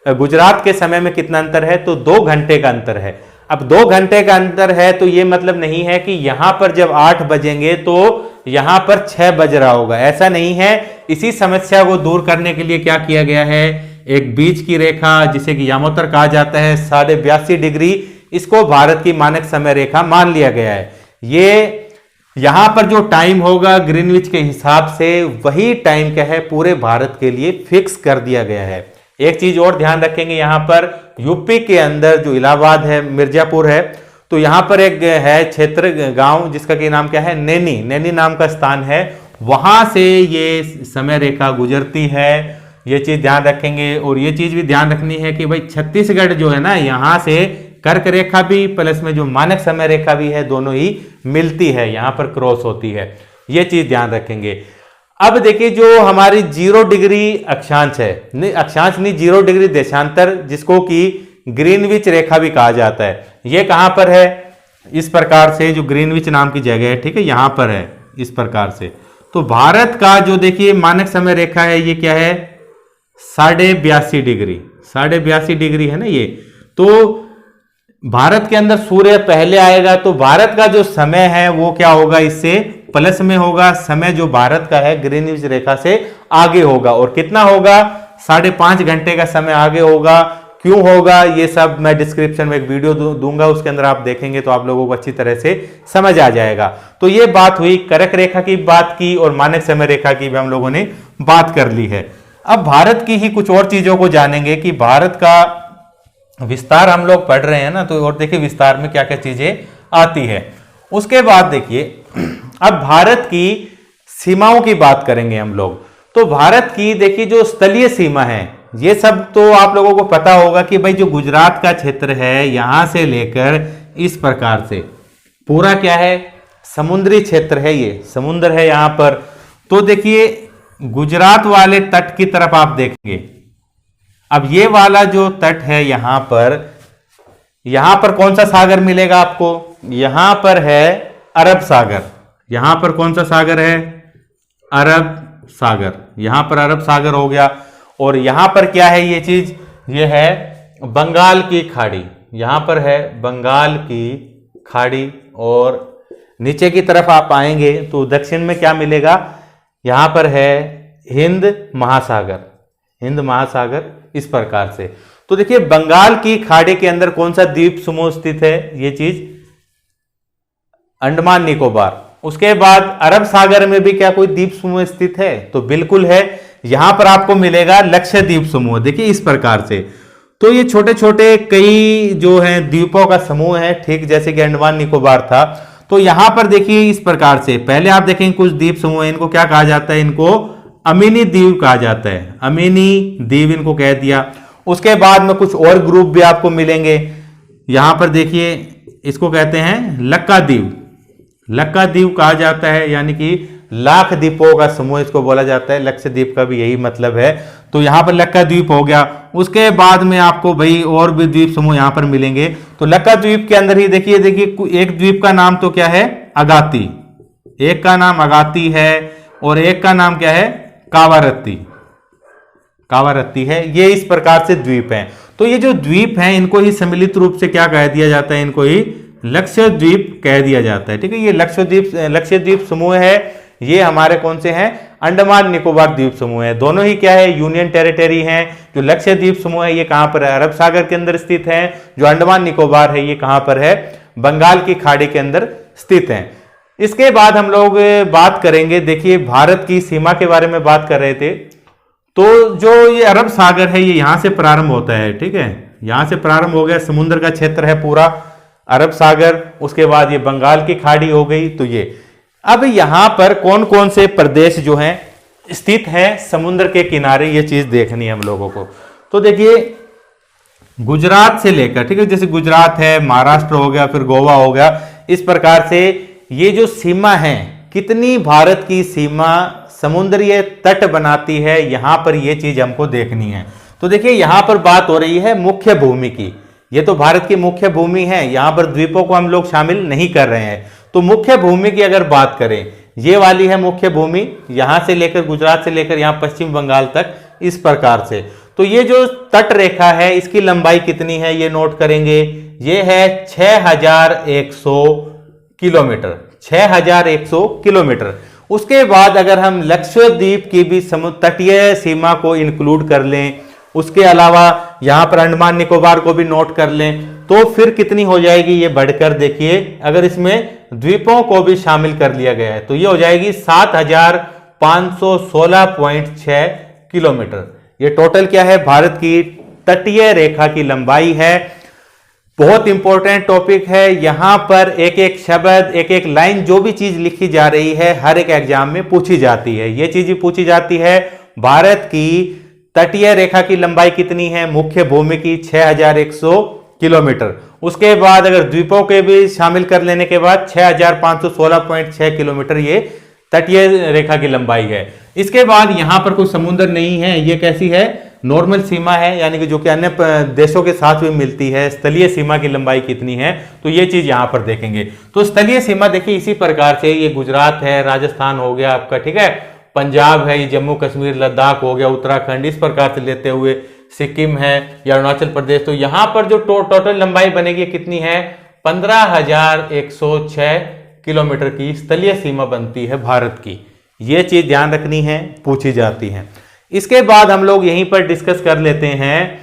गुजरात के समय में कितना अंतर है, तो 2 घंटे का अंतर है। अब 2 घंटे का अंतर है तो ये मतलब नहीं है कि यहां पर जब 8 बजेंगे तो यहां पर 6 बज रहा होगा, ऐसा नहीं है। इसी समस्या को दूर करने के लिए क्या किया गया है, एक बीच की रेखा जिसे कि यामोत्तर कहा जाता है 82.5 डिग्री, इसको भारत की मानक समय रेखा मान लिया गया है। ये यहां पर जो टाइम होगा ग्रीनविच के हिसाब से वही टाइम क्या है पूरे भारत के लिए फिक्स कर दिया गया है। एक चीज और ध्यान रखेंगे, यहां पर यूपी के अंदर जो इलाहाबाद है, मिर्जापुर है, तो यहां पर एक है क्षेत्र गांव जिसका कि नाम क्या है, नैनी नाम का स्थान है, वहां से ये समय रेखा गुजरती है। ये चीज ध्यान रखेंगे। और ये चीज भी ध्यान रखनी है कि भाई छत्तीसगढ़ जो है ना, यहां से कर्क रेखा भी प्लस में जो मानक समय रेखा भी है दोनों ही मिलती है, यहां पर क्रॉस होती है। ये चीज ध्यान रखेंगे। अब देखिए जो हमारी 0 डिग्री अक्षांश है, नहीं अक्षांश नहीं 0 डिग्री देशांतर, जिसको कि ग्रीनविच रेखा भी कहा जाता है, ये कहां पर है, इस प्रकार से जो ग्रीनविच नाम की जगह है, ठीक है, यहां पर है इस प्रकार से। तो भारत का जो देखिए मानक समय रेखा है ये क्या है, 82.5 डिग्री, 82.5 डिग्री है ना ये। तो भारत के अंदर सूर्य पहले आएगा तो भारत का जो समय है वो क्या होगा, इससे प्लस में होगा। समय जो भारत का है ग्रीनविच रेखा से आगे होगा, और कितना होगा, 5.5 घंटे का समय आगे होगा। क्यों होगा ये सब मैं डिस्क्रिप्शन में एक वीडियो दूंगा, उसके अंदर आप देखेंगे तो आप लोगों को अच्छी तरह से समझ आ जाएगा। तो ये बात हुई कर्क रेखा की बात की, और मानक समय रेखा की भी हम लोगों ने बात कर ली है। अब भारत की ही कुछ और चीजों को जानेंगे कि भारत का विस्तार हम लोग पढ़ रहे हैं ना, तो और देखिए विस्तार में क्या क्या चीजें आती है। उसके बाद देखिए अब भारत की सीमाओं की बात करेंगे हम लोग। तो भारत की देखिए जो स्थलीय सीमा है, ये सब तो आप लोगों को पता होगा कि भाई जो गुजरात का क्षेत्र है यहां से लेकर इस प्रकार से पूरा क्या है, समुद्री क्षेत्र है, ये समुद्र है यहां पर। तो देखिए गुजरात वाले तट की तरफ आप देखेंगे, अब ये वाला जो तट है यहां पर कौन सा सागर मिलेगा आपको, यहां पर है अरब सागर। यहां पर कौन सा सागर है, अरब सागर, यहां पर अरब सागर हो गया। और यहां पर क्या है ये चीज, ये है बंगाल की खाड़ी, यहां पर है बंगाल की खाड़ी, और नीचे की तरफ आप आएंगे तो दक्षिण में क्या मिलेगा, यहां पर है हिंद महासागर, हिंद महासागर इस प्रकार से। तो देखिए बंगाल की खाड़ी के अंदर कौन सा द्वीप समूह स्थित है, ये चीज अंडमान निकोबार। उसके बाद अरब सागर में भी क्या कोई द्वीप समूह स्थित है, तो बिल्कुल है, यहां पर आपको मिलेगा लक्षद्वीप समूह। देखिए इस प्रकार से, तो ये छोटे छोटे कई जो है द्वीपों का समूह है, ठीक जैसे कि अंडमान निकोबार था। तो यहां पर देखिए इस प्रकार से, पहले आप देखेंगे कुछ द्वीप समूह है, इनको क्या कहा जाता है, इनको अमीनी द्वीप कहा जाता है, अमीनी द्वीप इनको कह दिया। उसके बाद में कुछ और ग्रुप भी आपको मिलेंगे, यहां पर देखिए इसको कहते हैं लक्का द्वीप, लक्का द्वीप कहा जाता है, यानी कि लाख द्वीपों का समूह इसको बोला जाता है, लक्षद्वीप का भी यही मतलब है। तो यहां पर लक्का द्वीप हो गया। उसके बाद में आपको भाई और भी द्वीप समूह यहां पर मिलेंगे। तो लक्का द्वीप के अंदर ही देखिए एक द्वीप का नाम तो क्या है, अगाती, एक का नाम अगाती है और एक का नाम क्या है, कावारत्ती, कावारत्ती है। ये इस प्रकार से द्वीप हैं। तो ये जो द्वीप हैं इनको ही सम्मिलित रूप से क्या कह दिया जाता है, इनको ही लक्षद्वीप कह दिया जाता है, ठीक है। ये लक्षद्वीप समूह है, ये हमारे कौन से हैं, अंडमान निकोबार द्वीप समूह है। दोनों ही क्या है, यूनियन टेरिटरी हैं। जो लक्षद्वीप समूह है ये कहां पर है, अरब सागर के अंदर स्थित है। जो अंडमान निकोबार है ये कहां पर है, बंगाल की खाड़ी के अंदर स्थित है। इसके बाद हम लोग बात करेंगे, देखिए भारत की सीमा के बारे में बात कर रहे थे। तो जो ये अरब सागर है ये यहां से प्रारंभ होता है, ठीक है, यहां से प्रारंभ हो गया, समुद्र का क्षेत्र है पूरा अरब सागर। उसके बाद ये बंगाल की खाड़ी हो गई। तो ये अब यहां पर कौन कौन से प्रदेश जो हैं स्थित हैं समुद्र के किनारे, ये चीज देखनी है हम लोगों को। तो देखिए गुजरात से लेकर, ठीक है, जैसे गुजरात है, महाराष्ट्र हो गया, फिर गोवा हो गया, इस प्रकार से ये जो सीमा है, कितनी भारत की सीमा समुद्रीय तट बनाती है, यहां पर ये चीज हमको देखनी है। तो देखिए यहां पर बात हो रही है मुख्य भूमि की, ये तो भारत की मुख्य भूमि है, यहां पर द्वीपों को हम लोग शामिल नहीं कर रहे हैं। तो मुख्य भूमि की अगर बात करें, ये वाली है मुख्य भूमि, यहां से लेकर गुजरात से लेकर यहां पश्चिम बंगाल तक, इस प्रकार से। तो ये जो तट रेखा है इसकी लंबाई कितनी है ये नोट करेंगे, ये है 6100 किलोमीटर, 6100 किलोमीटर। उसके बाद अगर हम लक्षद्वीप की भी तटीय सीमा को इंक्लूड कर लें, उसके अलावा यहां पर अंडमान निकोबार को भी नोट कर लें, तो फिर कितनी हो जाएगी ये बढ़कर, देखिए अगर इसमें द्वीपों को भी शामिल कर लिया गया है तो ये हो जाएगी 7516.6 किलोमीटर। ये टोटल क्या है, भारत की तटीय रेखा की लंबाई है। बहुत इंपॉर्टेंट टॉपिक है, यहां पर एक एक शब्द, एक एक लाइन, जो भी चीज लिखी जा रही है हर एक एग्जाम में पूछी जाती है। ये चीज भी पूछी जाती है, भारत की तटीय रेखा की लंबाई कितनी है, मुख्य भूमि की 6100 किलोमीटर। उसके बाद अगर द्वीपों के भी शामिल कर लेने के बाद 6516.6 किलोमीटर ये तटीय रेखा की लंबाई है। इसके बाद यहां पर कोई समुद्र नहीं है, ये कैसी है, नॉर्मल सीमा है, यानी कि जो कि अन्य देशों के साथ भी मिलती है। स्थलीय सीमा की लंबाई कितनी है, तो ये चीज यहां पर देखेंगे। तो स्थलीय सीमा देखिए इसी प्रकार से, ये गुजरात है, राजस्थान हो गया आपका, ठीक है, पंजाब है, ये जम्मू कश्मीर, लद्दाख हो गया, उत्तराखंड, इस प्रकार से लेते हुए सिक्किम है या अरुणाचल प्रदेश। तो यहां पर जो टोटल लंबाई बनेगी कितनी है, 15106 किलोमीटर की स्थलीय सीमा बनती है भारत की। ये चीज ध्यान रखनी है, पूछी जाती है। इसके बाद हम लोग यहीं पर डिस्कस कर लेते हैं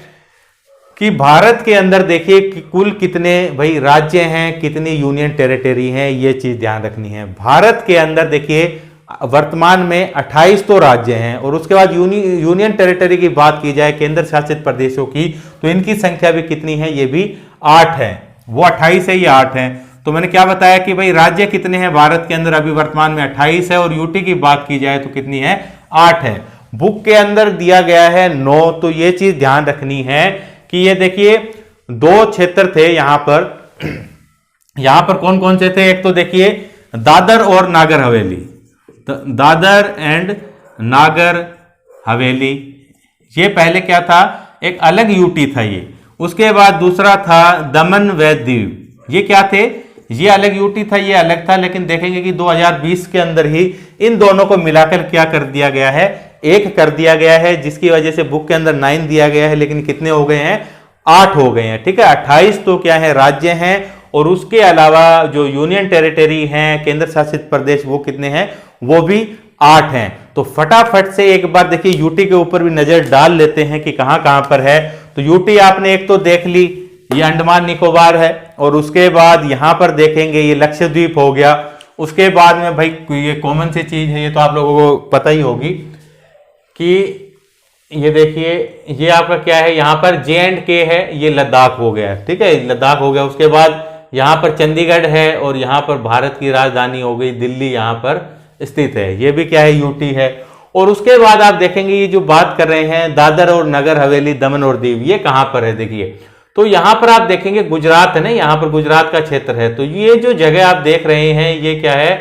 कि भारत के अंदर देखिए कि कुल कितने भाई राज्य हैं, कितनी यूनियन टेरिटरी हैं, ये चीज ध्यान रखनी है। भारत के अंदर देखिए वर्तमान में 28 तो राज्य हैं, और उसके बाद यूनियन टेरिटरी की बात की जाए, केंद्र शासित प्रदेशों की, तो इनकी संख्या भी कितनी है, ये भी 8 है। वो 28 है, ये 8 है। तो मैंने क्या बताया कि भाई राज्य कितने हैं भारत के अंदर, अभी वर्तमान में 28 है, और यूटी की बात की जाए तो कितनी है, 8 है। बुक के अंदर दिया गया है 9। तो ये चीज ध्यान रखनी है कि ये देखिए 2 क्षेत्र थे यहां पर। यहां पर कौन कौन से थे, एक तो देखिए दादर और नागर हवेली, दादर एंड नागर हवेली, ये पहले क्या था, एक अलग यूटी था ये। उसके बाद दूसरा था दमन व दीव, ये क्या थे, ये अलग यूटी था, ये अलग था। लेकिन देखेंगे कि 2020 के अंदर ही इन दोनों को मिलाकर क्या कर दिया गया है, एक कर दिया गया है, जिसकी वजह से बुक के अंदर 9 दिया गया है, लेकिन कितने हो गए हैं, 8 हो गए हैं, ठीक है। 28 तो क्या है, राज्य हैं, और उसके अलावा जो यूनियन टेरिटरी हैं, केंद्र शासित प्रदेश, वो कितने हैं? वो भी 8 हैं। तो फटाफट से एक बार देखिए यूटी के ऊपर भी नजर डाल लेते हैं कि कहां कहां पर है। तो यूटी आपने एक तो देख ली, ये अंडमान निकोबार है, और उसके बाद यहां पर देखेंगे ये लक्षद्वीप हो गया। उसके बाद में भाई ये कॉमन सी चीज है, ये तो आप लोगों को पता ही होगी कि ये देखिए ये आपका क्या है, यहां पर J&K है, ये लद्दाख हो गया, ठीक है, लद्दाख हो गया। उसके बाद यहां पर चंडीगढ़ है, और यहां पर भारत की राजधानी हो गई दिल्ली, यहां पर स्थित है, ये भी क्या है, यूटी है। और उसके बाद आप देखेंगे ये जो बात कर रहे हैं दादर और नगर हवेली, दमन और दीव, ये कहां पर है? देखिए तो यहां पर आप देखेंगे गुजरात है ना, यहां पर गुजरात का क्षेत्र है। तो ये जो जगह आप देख रहे हैं ये क्या है?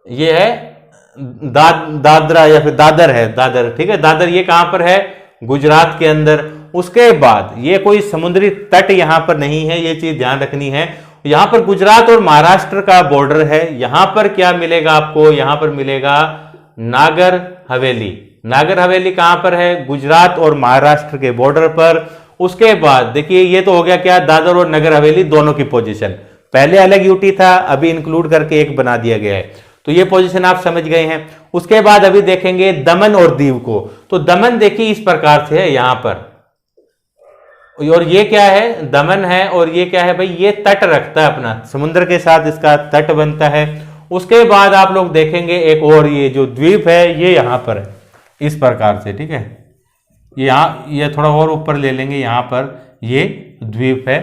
ये है दादरा या फिर दादर है, दादर, ठीक है, दादर, ये कहां पर है? गुजरात के अंदर। उसके बाद ये कोई समुद्री तट यहां पर नहीं है, ये चीज ध्यान रखनी है। यहां पर गुजरात और महाराष्ट्र का बॉर्डर है। यहां पर क्या मिलेगा आपको? यहां पर मिलेगा नागर हवेली। नागर हवेली कहां पर है? गुजरात और महाराष्ट्र के बॉर्डर पर। उसके बाद देखिए ये तो हो गया क्या, दादर और नगर हवेली दोनों की पोजीशन। पहले अलग यूटी था, अभी इंक्लूड करके एक बना दिया गया है, तो ये पोजीशन आप समझ गए हैं। उसके बाद अभी देखेंगे दमन और दीव को। तो दमन देखिए इस प्रकार से है यहां पर, और ये क्या है? दमन है, और ये क्या है भाई? ये तट रखता है अपना, समुद्र के साथ इसका तट बनता है। उसके बाद आप लोग देखेंगे एक और, ये जो द्वीप है ये यहां पर है इस प्रकार से, ठीक है, ये थोड़ा और ऊपर ले लेंगे, यहां पर ये द्वीप है,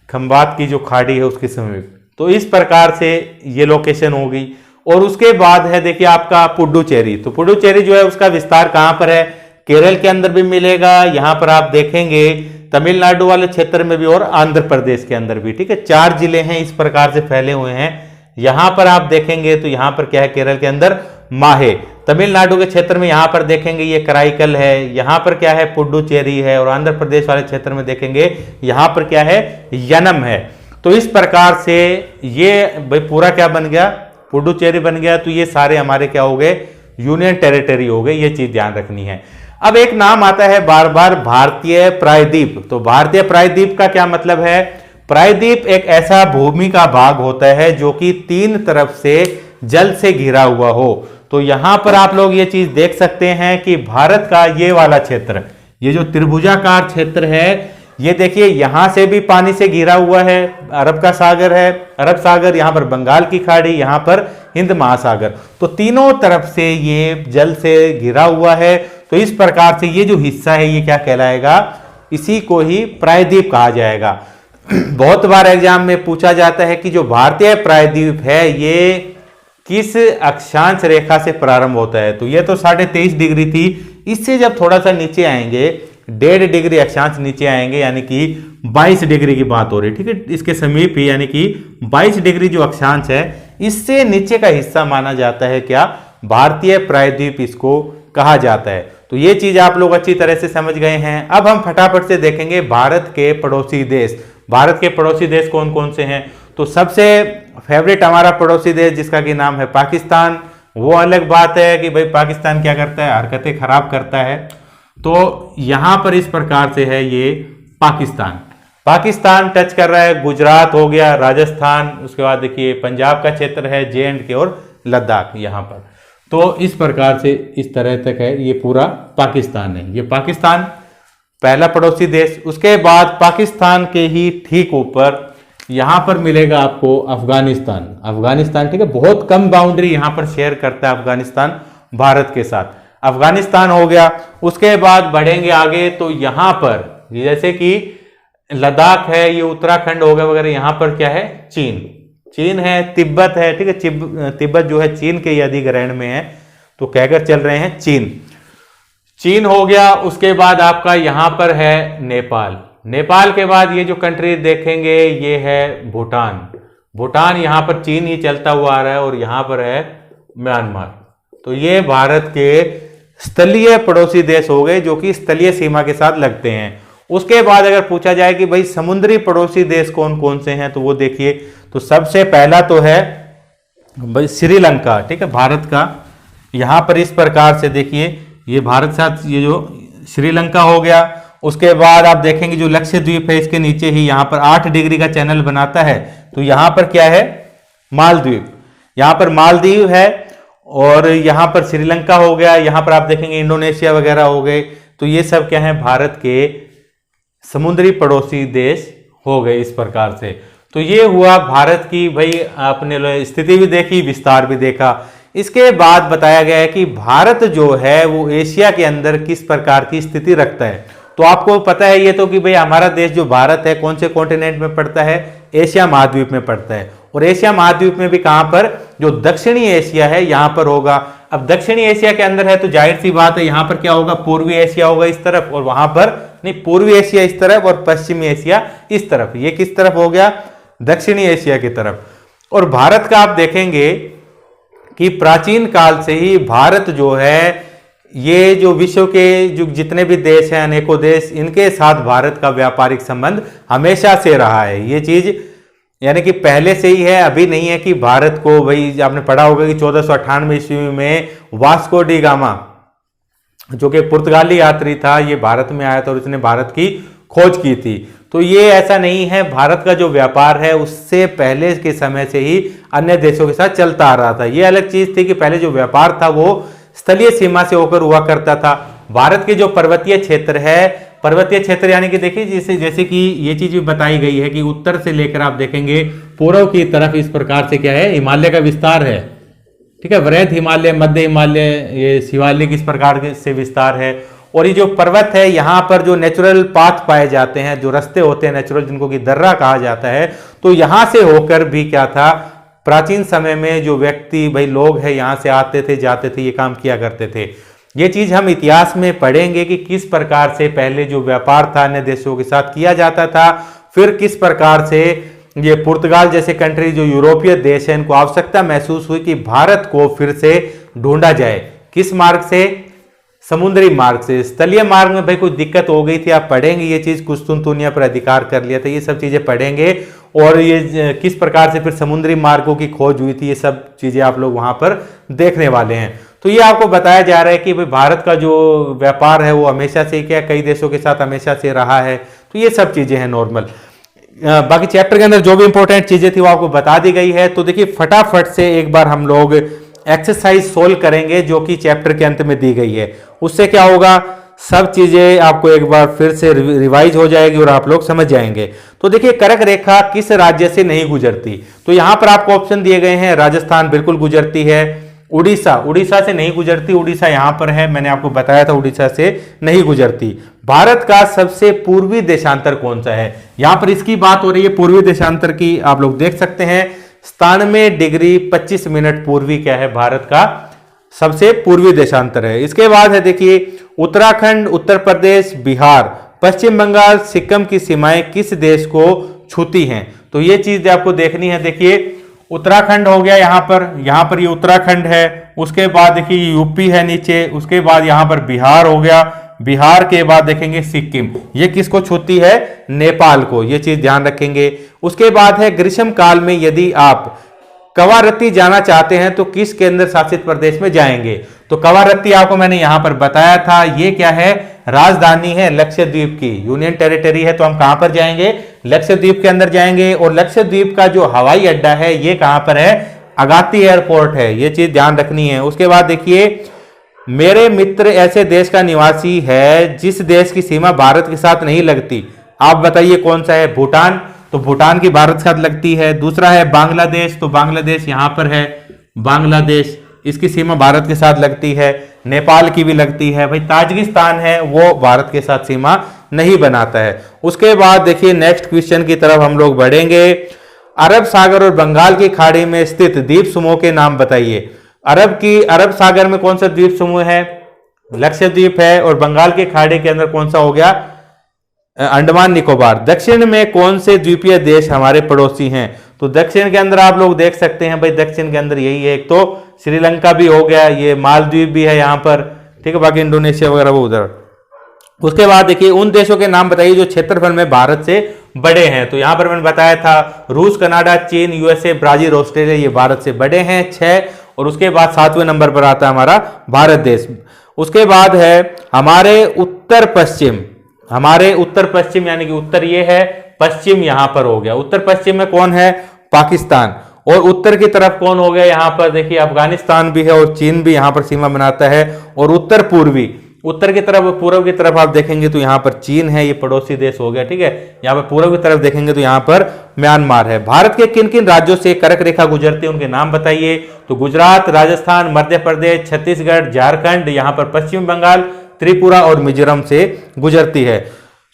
खंबात की जो खाड़ी है उसके समीप। तो इस प्रकार से ये लोकेशन होगी। और उसके बाद है देखिए आपका पुडुचेरी। तो पुडुचेरी जो है उसका विस्तार कहां पर है? केरल के अंदर भी मिलेगा, यहां पर आप देखेंगे तमिलनाडु वाले क्षेत्र में भी, और आंध्र प्रदेश के अंदर भी, ठीक है, 4 जिले हैं इस प्रकार से फैले हुए हैं। यहां पर आप देखेंगे तो यहां पर क्या है? केरल के अंदर माहे, तमिलनाडु के क्षेत्र में यहां पर देखेंगे ये कराईकल है, यहां पर क्या है? पुडुचेरी है, और आंध्र प्रदेश वाले क्षेत्र में देखेंगे यहां पर क्या है? यनम है। तो इस प्रकार से ये भाई पूरा क्या बन गया? पुडुचेरी बन गया। तो ये सारे हमारे क्या हो गए? यूनियन टेरिटरी हो गए, ये चीज ध्यान रखनी है। अब एक नाम आता है बार बार, भारतीय प्रायद्वीप। तो भारतीय प्रायद्वीप का क्या मतलब है? प्रायद्वीप एक ऐसा भूमि का भाग होता है जो कि 3 तरफ से जल से घिरा हुआ हो। तो यहां पर आप लोग ये चीज देख सकते हैं कि भारत का ये वाला क्षेत्र, ये जो त्रिभुजाकार क्षेत्र है, ये देखिए यहां से भी पानी से घिरा हुआ है, अरब का सागर है, अरब सागर, यहां पर बंगाल की खाड़ी, यहां पर हिंद महासागर। तो तीनों तरफ से ये जल से घिरा हुआ है। तो इस प्रकार से ये जो हिस्सा है ये क्या कहलाएगा? इसी को ही प्रायद्वीप कहा जाएगा। बहुत बार एग्जाम में पूछा जाता है कि जो भारतीय प्रायद्वीप है ये किस अक्षांश रेखा से प्रारंभ होता है? तो ये तो 23.5 डिग्री थी, इससे जब थोड़ा सा नीचे आएंगे, 1.5 डिग्री अक्षांश नीचे आएंगे, यानी कि 22 डिग्री की बात हो रही है, ठीक है, इसके समीप ही, यानी कि 22 डिग्री जो अक्षांश है इससे नीचे का हिस्सा माना जाता है क्या? भारतीय प्रायद्वीप इसको कहा जाता है। तो ये चीज आप लोग अच्छी तरह से समझ गए हैं। अब हम फटाफट से देखेंगे भारत के पड़ोसी देश। भारत के पड़ोसी देश कौन कौन से हैं? तो सबसे फेवरेट हमारा पड़ोसी देश जिसका कि नाम है पाकिस्तान। वो अलग बात है कि भाई पाकिस्तान क्या करता है? हरकतें खराब करता है। तो यहां पर इस प्रकार से है ये पाकिस्तान। पाकिस्तान टच कर रहा है, गुजरात हो गया, राजस्थान, उसके बाद देखिए पंजाब का क्षेत्र है, J&K और लद्दाख यहां पर। तो इस प्रकार से इस तरह तक है, ये पूरा पाकिस्तान है, ये पाकिस्तान पहला पड़ोसी देश। उसके बाद पाकिस्तान के ही ठीक ऊपर यहां पर मिलेगा आपको अफगानिस्तान। अफगानिस्तान, ठीक है, बहुत कम बाउंड्री यहां पर शेयर करता है अफगानिस्तान भारत के साथ। अफगानिस्तान हो गया। उसके बाद बढ़ेंगे आगे तो यहां पर जैसे कि लद्दाख है, ये उत्तराखंड हो गया वगैरह, यहां पर क्या है? चीन है, तिब्बत है, ठीक है, तिब्बत जो है चीन के ही अधिग्रहण में है, तो कहकर चल रहे हैं चीन हो गया। उसके बाद आपका यहां पर है नेपाल। नेपाल के बाद ये जो कंट्री देखेंगे ये है भूटान यहां पर चीन ही चलता हुआ आ रहा है, और यहां पर है म्यांमार। तो ये भारत के स्थलीय पड़ोसी देश हो गए जो कि स्थलीय सीमा के साथ लगते हैं। उसके बाद अगर पूछा जाए कि भाई समुद्री पड़ोसी देश कौन कौन से हैं, तो वो देखिए, तो सबसे पहला तो है भाई श्रीलंका, ठीक है, भारत का। यहां पर इस प्रकार से देखिए ये भारत साथ ये जो श्रीलंका हो गया। उसके बाद आप देखेंगे जो लक्षद्वीप है इसके नीचे ही यहाँ पर 8 डिग्री का चैनल बनाता है, तो यहाँ पर क्या है, मालदीव, यहाँ पर मालदीव है। और यहाँ पर श्रीलंका हो गया, यहाँ पर आप देखेंगे इंडोनेशिया वगैरह हो गए। तो ये सब क्या है, भारत के समुद्री पड़ोसी देश हो गए इस प्रकार से। तो ये हुआ भारत की, भाई आपने स्थिति भी देखी, विस्तार भी देखा। इसके बाद बताया गया है कि भारत जो है वो एशिया के अंदर किस प्रकार की स्थिति रखता है। तो आपको पता है ये तो कि भाई हमारा देश जो भारत है कौन से कॉन्टिनेंट में पड़ता है, एशिया महाद्वीप में पड़ता है। और एशिया महाद्वीप में भी कहां पर, जो दक्षिणी एशिया है यहां पर होगा। अब दक्षिणी एशिया के अंदर है तो जाहिर सी बात है यहां पर क्या होगा, पूर्वी एशिया होगा इस तरफ, और वहां पर नहीं, पूर्वी एशिया इस तरफ और पश्चिमी एशिया इस तरफ। ये किस तरफ हो गया, दक्षिणी एशिया की तरफ। और भारत का आप देखेंगे कि प्राचीन काल से ही भारत जो है, ये जो विश्व के जो जितने भी देश हैं, अनेकों देश, इनके साथ भारत का व्यापारिक संबंध हमेशा से रहा है। ये चीज यानी कि पहले से ही है, अभी नहीं है कि भारत को, भाई आपने पढ़ा होगा कि 1498 ईस्वी में वास्को डी गामा जो कि पुर्तगाली यात्री था, ये भारत में आया था और उसने भारत की खोज की थी। तो ये ऐसा नहीं है, भारत का जो व्यापार है उससे पहले के समय से ही अन्य देशों के साथ चलता आ रहा था। ये अलग चीज थी कि पहले जो व्यापार था वो स्थलीय सीमा से होकर हुआ करता था। भारत के जो पर्वतीय क्षेत्र है, पर्वतीय क्षेत्र यानी कि देखिए जैसे कि ये चीज भी बताई गई है कि उत्तर से लेकर आप देखेंगे पूर्व की तरफ इस प्रकार से क्या है, हिमालय का विस्तार है। ठीक है, वृहद हिमालय, मध्य हिमालय, ये शिवालिक इस प्रकार से विस्तार है। और ये जो पर्वत है, यहाँ पर जो नेचुरल पाथ पाए जाते हैं, जो रास्ते होते हैं नेचुरल, जिनको कि दर्रा कहा जाता है, तो यहाँ से होकर भी क्या था, प्राचीन समय में जो व्यक्ति, भाई लोग हैं, यहाँ से आते थे, जाते थे, ये काम किया करते थे। ये चीज हम इतिहास में पढ़ेंगे कि किस प्रकार से पहले जो व्यापार था अन्य देशों के साथ किया जाता था, फिर किस प्रकार से ये पुर्तगाल जैसे कंट्री, जो यूरोपीय देश है, इनको आवश्यकता महसूस हुई कि भारत को फिर से ढूंढा जाए। किस मार्ग से, समुद्री मार्ग से। स्थलीय मार्ग में भाई कोई दिक्कत हो गई थी, आप पढ़ेंगे ये चीज, कुस्तुनतुनिया पर अधिकार कर लिया था, ये सब चीजें पढ़ेंगे। और ये किस प्रकार से फिर समुद्री मार्गों की खोज हुई थी, ये सब चीजें आप लोग वहां पर देखने वाले हैं। तो ये आपको बताया जा रहा है कि भाई भारत का जो व्यापार है वो हमेशा से क्या, कई देशों के साथ हमेशा से रहा है। तो ये सब चीजें हैं नॉर्मल। बाकी चैप्टर के अंदर जो भी इंपॉर्टेंट चीजें थी वो आपको बता दी गई है। तो देखिए फटाफट से एक बार हम लोग एक्सरसाइज सोल्व करेंगे जो कि चैप्टर के अंत में दी गई है। उससे क्या होगा, सब चीजें आपको एक बार फिर से रिवाइज हो जाएगी और आप लोग समझ जाएंगे। तो देखिए कर्क रेखा किस राज्य से नहीं गुजरती, तो यहां पर आपको ऑप्शन दिए गए हैं। राजस्थान बिल्कुल गुजरती है, उड़ीसा से नहीं गुजरती, उड़ीसा यहां पर है, मैंने आपको बताया था उड़ीसा से नहीं गुजरती। भारत का सबसे पूर्वी देशांतर कौन सा है, यहां पर इसकी बात हो रही है पूर्वी देशांतर की, आप लोग देख सकते हैं 97 डिग्री 25 मिनट पूर्वी क्या है, भारत का सबसे पूर्वी देशांतर है। इसके बाद है देखिए उत्तराखंड, उत्तर प्रदेश, बिहार, पश्चिम बंगाल, सिक्किम की सीमाएं किस देश को छूती हैं, तो ये चीज आपको देखनी है। देखिए उत्तराखंड हो गया यहां पर ये उत्तराखंड है। उसके बाद देखिए यूपी है नीचे, उसके बाद यहां पर बिहार हो गया, बिहार के बाद देखेंगे सिक्किम, ये किसको छूती है, नेपाल को, ये चीज ध्यान रखेंगे। उसके बाद है ग्रीष्म काल में यदि आप कवारत्ती जाना चाहते हैं तो किस केंद्र शासित प्रदेश में जाएंगे, तो कवारत्ती आपको मैंने यहां पर बताया था, ये क्या है, राजधानी है लक्षद्वीप की, यूनियन टेरिटरी है। तो हम कहां पर जाएंगे, लक्षद्वीप के अंदर जाएंगे। और लक्षद्वीप का जो हवाई अड्डा है ये कहां पर है, अगाती एयरपोर्ट है, ये चीज ध्यान रखनी है। उसके बाद देखिए मेरे मित्र ऐसे देश का निवासी है जिस देश की सीमा भारत के साथ नहीं लगती, आप बताइए कौन सा है, भूटान, तो भूटान की भारत के साथ लगती है। दूसरा है बांग्लादेश, तो बांग्लादेश यहां पर है, बांग्लादेश, इसकी सीमा भारत के साथ लगती है। नेपाल की भी लगती है। भाई ताजिकिस्तान है वो भारत के साथ सीमा नहीं बनाता है। उसके बाद देखिए नेक्स्ट क्वेश्चन की तरफ हम लोग बढ़ेंगे। अरब सागर और बंगाल की खाड़ी में स्थित द्वीप समूह के नाम बताइए। अरब सागर में कौन सा द्वीप समूह है, लक्षद्वीप है। और बंगाल की खाड़ी के अंदर कौन सा हो गया, अंडमान निकोबार। दक्षिण में कौन से द्वीपीय देश हमारे पड़ोसी हैं, तो दक्षिण के अंदर आप लोग देख सकते हैं भाई, दक्षिण के अंदर यही है, एक तो श्रीलंका भी हो गया, ये मालदीव भी है यहाँ पर, ठीक है, बाकी इंडोनेशिया वगैरह वो उधर। उसके बाद देखिए उन देशों के नाम बताइए जो क्षेत्रफल में भारत से बड़े हैं, तो यहां पर मैंने बताया था रूस, कनाडा, चीन, यूएसए, ब्राजील, ऑस्ट्रेलिया, ये भारत से बड़े हैं 6। और उसके बाद 7वें नंबर पर आता है हमारा भारत देश। उसके बाद है हमारे उत्तर पश्चिम, हमारे उत्तर पश्चिम यानी कि उत्तर ये है, पश्चिम यहां पर हो गया। उत्तर पश्चिम में कौन है? पाकिस्तान। और उत्तर की तरफ कौन हो गया? यहां पर देखिए अफगानिस्तान भी है और चीन भी यहां पर सीमा बनाता है। और उत्तर पूर्वी, उत्तर की तरफ, पूर्व की तरफ आप देखेंगे तो यहां पर चीन है, ये पड़ोसी देश हो गया, ठीक है। यहां पर पूर्व की तरफ देखेंगे तो यहां पर म्यांमार है। भारत के किन किन राज्यों से कर्क रेखा गुजरती है, उनके नाम बताइए। तो गुजरात, राजस्थान, मध्य प्रदेश, छत्तीसगढ़, झारखंड, यहां पर पश्चिम बंगाल, त्रिपुरा और मिजोरम से गुजरती है।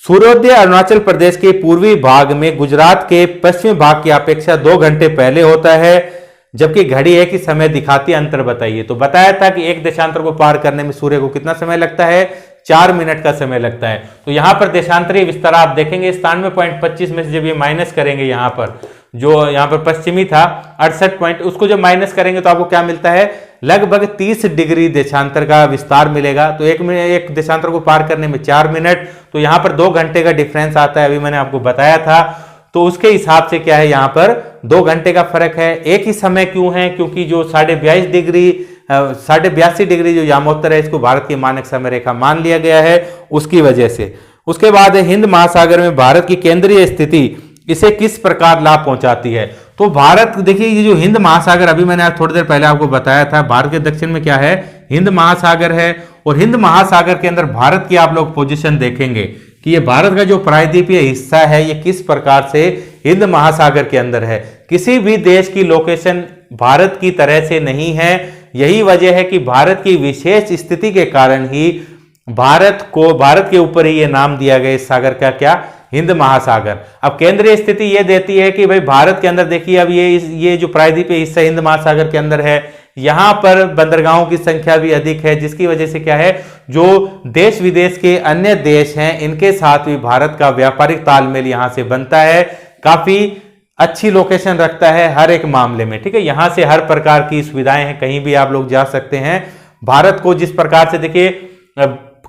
सूर्योदय अरुणाचल प्रदेश के पूर्वी भाग में गुजरात के पश्चिमी भाग की अपेक्षा 2 घंटे पहले होता है, जबकि घड़ी एक ही समय दिखाती है। अंतर बताइए। तो बताया था कि एक देशांतर को पार करने में सूर्य को कितना समय लगता है? 4 मिनट का समय लगता है। तो यहां पर देशांतरीय विस्तार आप देखेंगे 97.25 में से जब ये माइनस करेंगे, यहां पर जो यहां पर पश्चिमी था 68 पॉइंट, उसको जब माइनस करेंगे तो आपको क्या मिलता है? लगभग 30 डिग्री देशांतर का विस्तार मिलेगा। तो एक देशांतर को पार करने में 4 मिनट, तो यहां पर 2 घंटे का डिफरेंस आता है, अभी मैंने आपको बताया था। तो उसके हिसाब से क्या है, यहां पर 2 घंटे का फर्क है। एक ही समय क्यों है? क्योंकि जो 82.5 डिग्री जो यामोत्तर है, इसको भारत की मानक समय रेखा मान लिया गया है, उसकी वजह से। उसके बाद है हिंद महासागर में भारत की केंद्रीय स्थिति इसे किस प्रकार लाभ पहुंचाती है। तो भारत, देखिए ये जो हिंद महासागर, अभी मैंने थोड़ी देर पहले आपको बताया था, भारत के दक्षिण में क्या है? हिंद महासागर है। और हिंद महासागर के अंदर भारत की आप लोग पोजीशन देखेंगे कि ये भारत का जो प्रायद्वीपीय हिस्सा है, ये किस प्रकार से हिंद महासागर के अंदर है। किसी भी देश की लोकेशन भारत की तरह से नहीं है। यही वजह है कि भारत की विशेष स्थिति के कारण ही भारत के ऊपर ही ये नाम दिया गया इस सागर का, क्या? हिंद महासागर। अब केंद्रीय स्थिति ये देती है कि भाई भारत के अंदर देखिए, अब ये जो प्रायद्वीपीय हिस्सा हिंद महासागर के अंदर है, यहां पर बंदरगाहों की संख्या भी अधिक है, जिसकी वजह से क्या है, जो देश विदेश के अन्य देश हैं, इनके साथ भी भारत का व्यापारिक तालमेल यहां से बनता है। काफी अच्छी लोकेशन रखता है हर एक मामले में, ठीक है। यहां से हर प्रकार की सुविधाएं हैं, कहीं भी आप लोग जा सकते हैं। भारत को जिस प्रकार से देखिए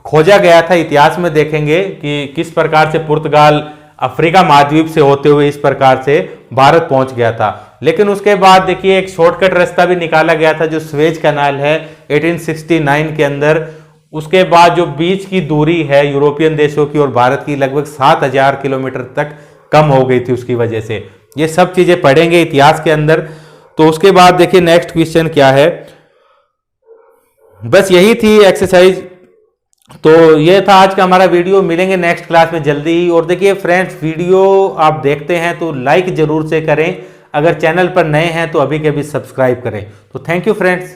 खोजा गया था, इतिहास में देखेंगे कि किस प्रकार से पुर्तगाल अफ्रीका महाद्वीप से होते हुए इस प्रकार से भारत पहुंच गया था। लेकिन उसके बाद देखिए एक शॉर्टकट रास्ता भी निकाला गया था, जो स्वेज कैनाल है 1869 के अंदर। उसके बाद जो बीच की दूरी है यूरोपियन देशों की और भारत की, लगभग 7000 किलोमीटर तक कम हो गई थी उसकी वजह से। ये सब चीजें पढ़ेंगे इतिहास के अंदर। तो उसके बाद देखिए नेक्स्ट क्वेश्चन क्या है। बस यही थी एक्सरसाइज। तो ये था आज का हमारा वीडियो। मिलेंगे नेक्स्ट क्लास में जल्दी ही। और देखिए फ्रेंड्स, वीडियो आप देखते हैं तो लाइक जरूर से करें, अगर चैनल पर नए हैं तो अभी के अभी सब्सक्राइब करें। तो थैंक यू फ्रेंड्स।